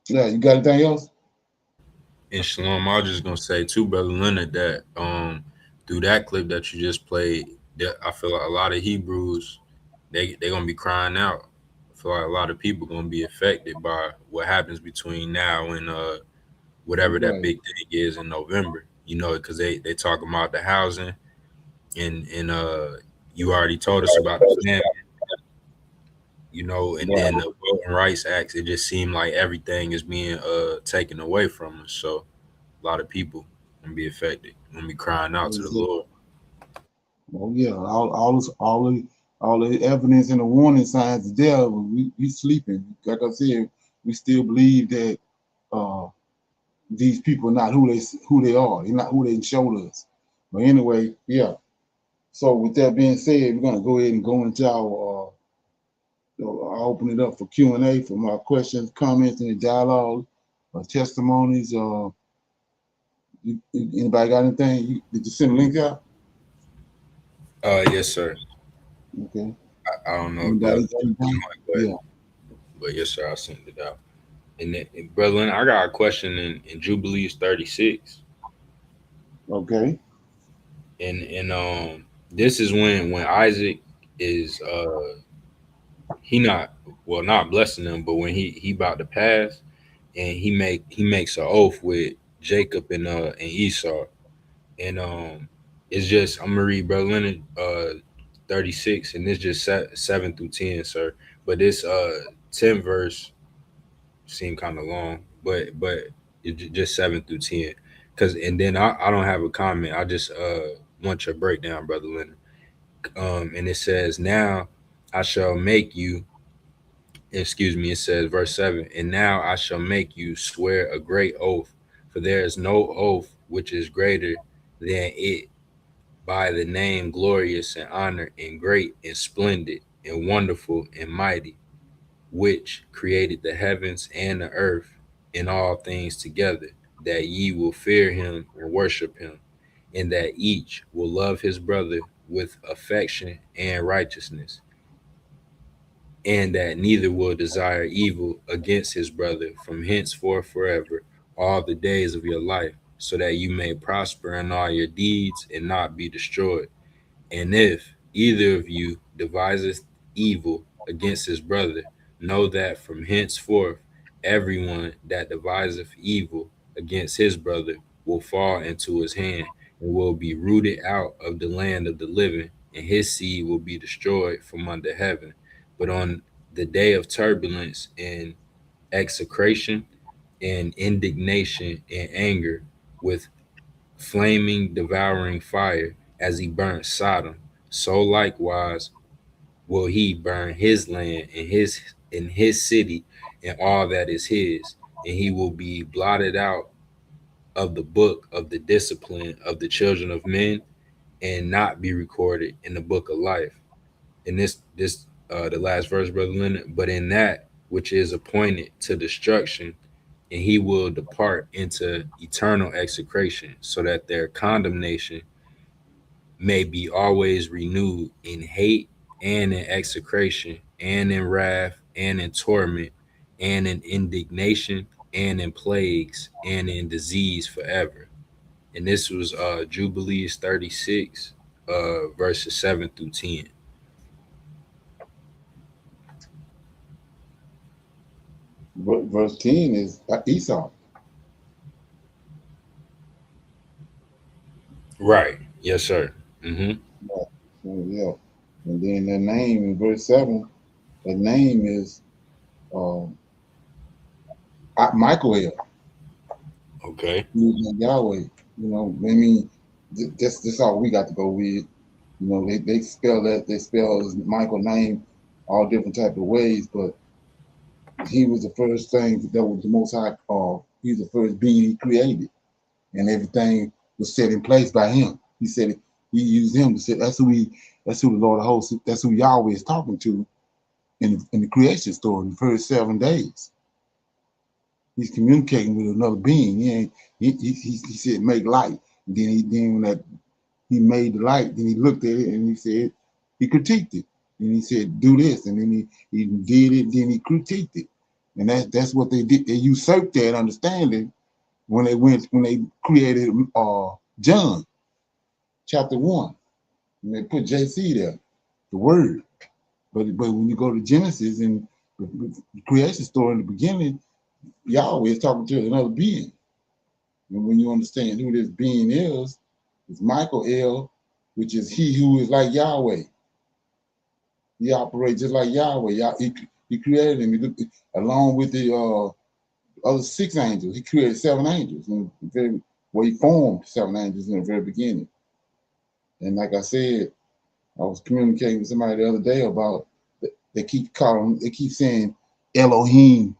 Yeah, you got anything else? And Shalom, I was just gonna say too, Brother Leonard, that through that clip that you just played, that I feel like a lot of Hebrews they're gonna be crying out. I feel like a lot of people gonna be affected by what happens between now and whatever that big thing is in November. Because they talking about the housing and you already told us about the family. And then the Voting Rights Act, it just seemed like everything is being taken away from us. So a lot of people gonna be affected, gonna be crying out to the Lord. Oh yeah, all the evidence and the warning signs is there. We sleeping. Like I said, we still believe that these people are not who they are. They're not who they showed us. But anyway, yeah. So with that being said, we're gonna go ahead and go into our I'll open it up for Q&A for my questions, comments, and dialogue, testimonies. Anybody got anything? Did you send a link out? Yes, sir. Okay. I don't know but yes, sir, I sent it out. And Brother, I got a question in Jubilees 36. Okay. And this is when Isaac is not blessing them, but when he about to pass, and he makes an oath with Jacob and Esau. And it's just, I'm gonna read Brother Leonard 36, and it's just 7 through 10, sir. But this 10 verse seemed kind of long, but it's just 7 through 10. And then I don't have a comment. I just want your breakdown, Brother Leonard. And it says, now I shall make you, it says verse 7, and now I shall make you swear a great oath, for there is no oath which is greater than it, by the name glorious and honor and great and splendid and wonderful and mighty, which created the heavens and the earth and all things together, that ye will fear him and worship him, and that each will love his brother with affection and righteousness, and that neither will desire evil against his brother from henceforth forever, all the days of your life, so that you may prosper in all your deeds and not be destroyed. And if either of you deviseth evil against his brother, know that from henceforth everyone that deviseth evil against his brother will fall into his hand, and will be rooted out of the land of the living, and his seed will be destroyed from under heaven. But on the day of turbulence and execration and indignation and anger, with flaming devouring fire, as he burnt Sodom, so likewise will he burn his land and his city and all that is his, and he will be blotted out of the book of the discipline of the children of men, and not be recorded in the book of life. And this the last verse, Brother Leonard, but in that which is appointed to destruction, and he will depart into eternal execration, so that their condemnation may be always renewed in hate and in execration and in wrath and in torment and in indignation and in plagues and in disease forever. And this was Jubilees 36, verses 7 through 10. Verse 10 is Esau. Right. Yes, sir. Mm-hmm. Right. So, yeah. And then the name in verse 7, the name is um, Michael. Okay. Yahweh. You know, I mean, that's all we got to go with. You know, they spell that, they spell his Michael name all different type of ways, but he was the first thing that was the most high. He was the first being he created, and everything was set in place by him. He said he used him to say that's who the Lord of hosts, that's who Yahweh is talking to in the creation story in the first 7 days. He's communicating with another being. He said make light. And then when that he made the light, then he looked at it and he said he critiqued it. And he said do this, and then he did it. Then he critiqued it, and that's what they did. They usurped that understanding when they created John chapter 1, and they put JC there, the word. But when you go to Genesis and the creation story in the beginning, Yahweh is talking to another being. And when you understand who this being is, it's Michael El, which is he who is like Yahweh. He operates just like Yahweh. He created him. He looked, along with the other 6 angels. He created 7 angels. He formed 7 angels in the very beginning. And like I said, I was communicating with somebody the other day about they keep saying Elohim,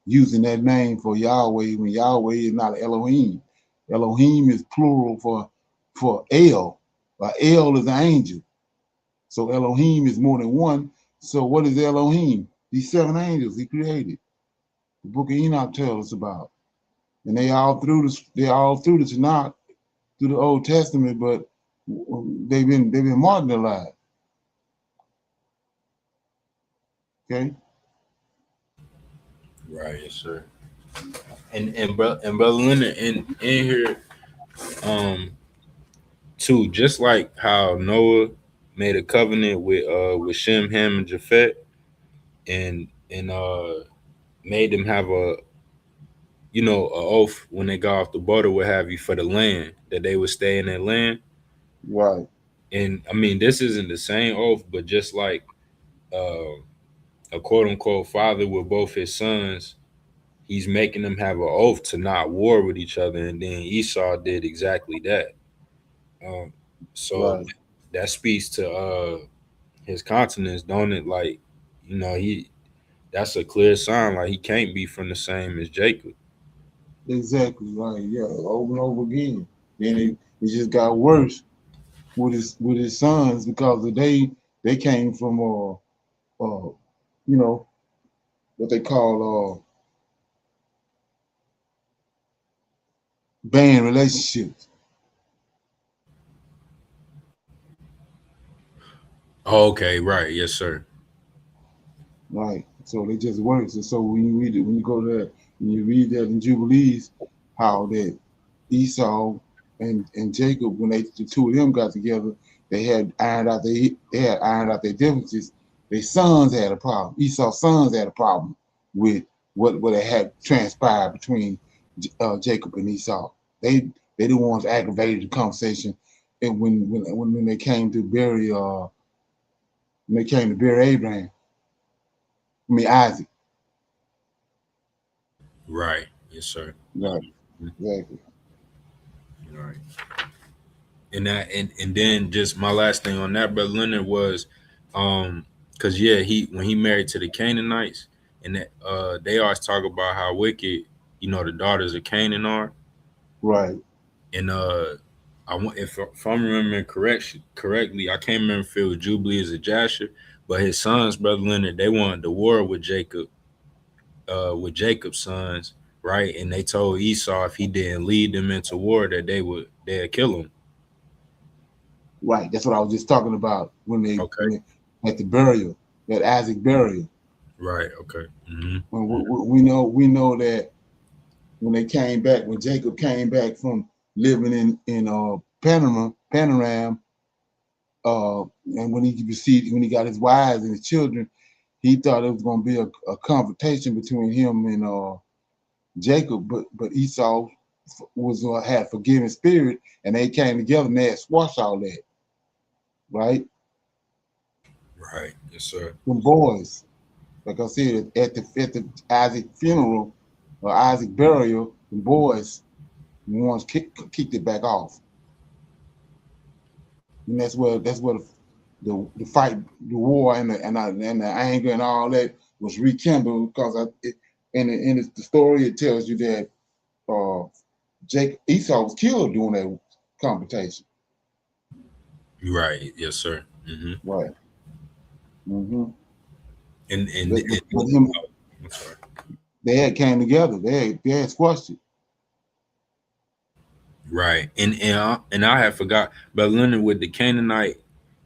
using that name for Yahweh when Yahweh is not Elohim. Elohim is plural for El. El is an angel. So Elohim is more than one. So what is Elohim? These 7 angels he created. The book of Enoch tells us about. And they all through the Tanakh, through the Old Testament, but they've been marginalized. Okay. Right, yes, sir. And brother Leonard in here, too, just like how Noah made a covenant with Shem, Ham, and Japhet, and made them have a oath when they got off the boat or what have you for the land that they would stay in that land. Right. And I mean, this isn't the same oath, but just like a quote unquote father with both his sons, he's making them have an oath to not war with each other, and then Esau did exactly that. So Right. that speaks to his continence, don't it? Like, he that's a clear sign like he can't be from the same as Jacob. Exactly. Right. Yeah. Over and over again. Then it just got worse with his sons because they came from you know what they call banned relationships. Okay, right, yes, sir. Right. So they just works. And so when you read it, when you go there, when you read that in Jubilees, how that Esau and Jacob, when the 2 of them got together, they had ironed out their differences. Their sons had a problem. Esau's sons had a problem with what had transpired between Jacob and Esau. They the ones aggravated the conversation, and when they came to bury Abraham, I mean Isaac. Right, yes, sir. Right. Exactly. Right. And then just my last thing on that, brother Leonard, was because yeah, he when he married to the Canaanites, and that they always talk about how wicked the daughters of Canaan are. Right. And I want if I'm remembering correctly, I can't remember if it was Jubilees or Jasher, but his sons, brother Leonard, they wanted the war with Jacob, with Jacob's sons, right? And they told Esau if he didn't lead them into war that they'd kill him. Right. That's what I was just talking about when they Okay. at the burial, that Isaac burial. Right. Okay. Mm-hmm. We know that when they came back, when Jacob came back from living in Panorama, and when he got his wives and his children, he thought it was going to be a confrontation between him and Jacob, but Esau had forgiving spirit, and they came together and they had squashed all that, right? Right. Yes, sir. Them boys, like I said, at the Isaac funeral or Isaac burial, the boys once kicked it back off, and that's where the fight, the war, and the anger and all that was rekindled because in the story it tells you that Esau was killed during that confrontation. Right. Yes, sir. Mm-hmm. Right. Mm-hmm. And but him, I'm sorry. They had came together. They had squashed it. Right. And I had forgot, but Leonard, with the Canaanite,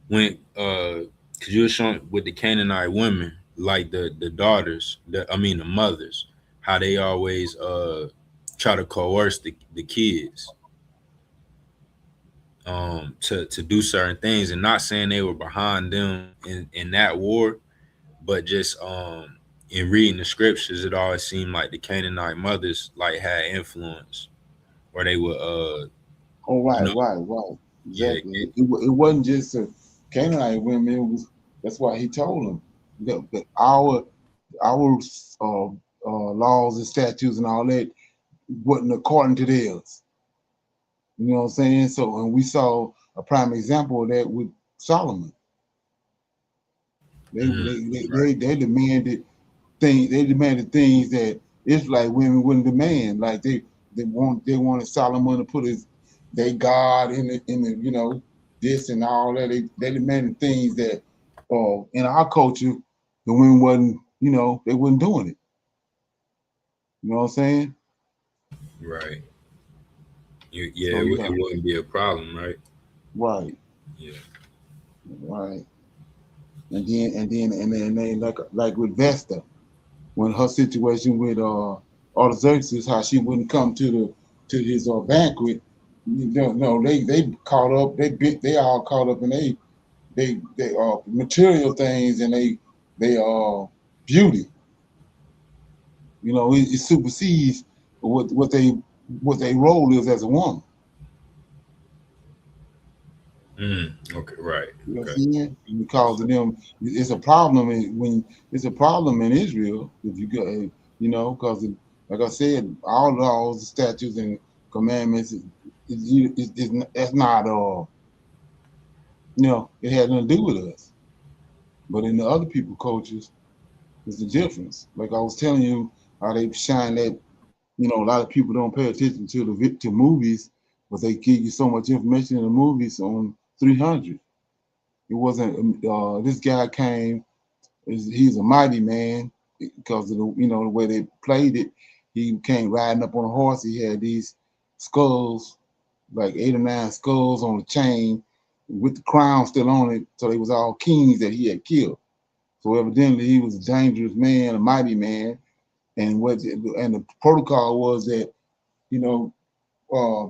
when cause you were showing with the Canaanite women, like the daughters, the mothers, how they always try to coerce the kids to do certain things, and not saying they were behind them in that war, but just in reading the scriptures, it always seemed like the Canaanite mothers like had influence, or they would Oh, right, you know, right. yeah, Exactly. It wasn't just a Canaanite women. It was, that's why he told them that our laws and statutes and all that wasn't according to theirs. You know what I'm saying? So, and we saw a prime example of that with Solomon. They demanded things. They demanded things that Israelite women wouldn't demand. Like they wanted Solomon to put their God in the this and all that. They demanded things that in our culture the women wasn't, they wasn't doing it. You know what I'm saying? right. So It wouldn't be a problem, right? right. Yeah. Right. And then like with Vesta, when her situation with Artaxerxes, how she wouldn't come to his banquet. They caught up. They all caught up in they material things and they beauty. It supersedes what they role is as a woman. Okay. Right. You know what Okay. I'm saying? Because of them, it's a problem when it's a problem in Israel if you go, because like I said, all laws, the statutes, and commandments, that's not it has nothing to do with us. But in the other people cultures, it's the difference. Like I was telling you, how they shine that. A lot of people don't pay attention to movies, but they give you so much information in the movies on 300. It wasn't this guy came. He's a mighty man because of the way they played it. He came riding up on a horse. He had these skulls, like 8 or 9 skulls on a chain, with the crown still on it. So they was all kings that he had killed. So evidently he was a dangerous man, a mighty man. And the protocol was that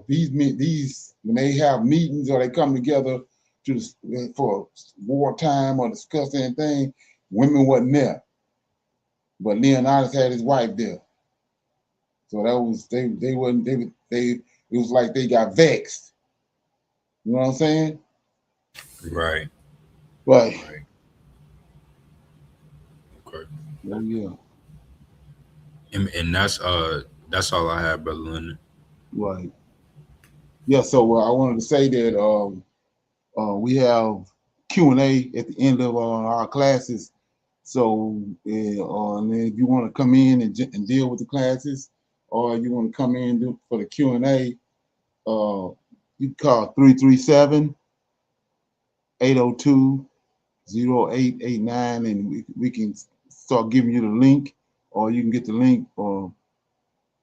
these when they have meetings or they come together for wartime or discuss anything, women wasn't there, but Leonidas had his wife there. So that was they wasn't they it was like they got vexed. You know what I'm saying? Right. Right. Okay. Oh yeah. And that's all I have, brother Leonard. Right. Yeah. So I wanted to say that we have Q&A at the end of our classes. So and if you want to come in and deal with the classes, or you want to come in for the Q&A, you can call 337-802-0889, and we can start giving you the link, or you can get the link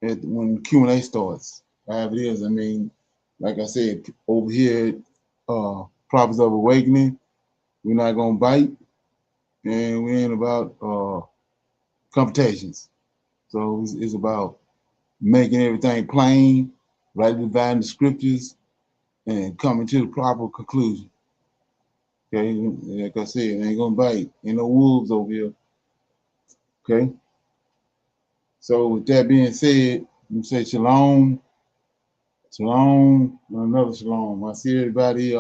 when Q&A starts. However it is, I mean, like I said, over here, Prophets of Awakening, we're not gonna bite, and we ain't about competitions. So it's about making everything plain, rightly dividing the scriptures, and coming to the proper conclusion. Okay, like I said, ain't gonna bite. Ain't no wolves over here. Okay. So with that being said, let me say shalom, shalom, and another shalom. I see everybody.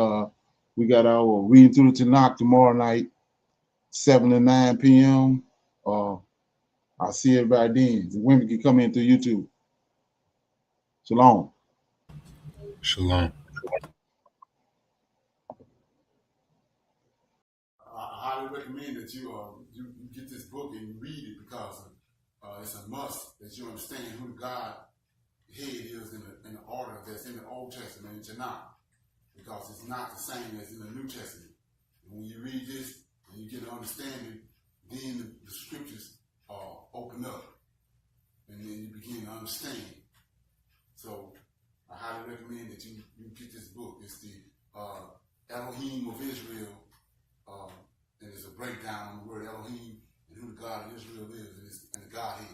We got our reading through the Tanakh tomorrow night, 7 to 9 p.m. I'll see everybody then. The women can come in through YouTube. Shalom. Shalom. I highly recommend that you get this book and you read it because it's a must that you understand who the God head is in the order that's in the Old Testament in Tanakh, because it's not the same as in the New Testament. And when you read this and you get an understanding, then the scriptures open up and then you begin to understand. So I highly recommend that you get this book. It's the Elohim of Israel. And it's a breakdown on the word Elohim and who the God of Israel is and the Godhead.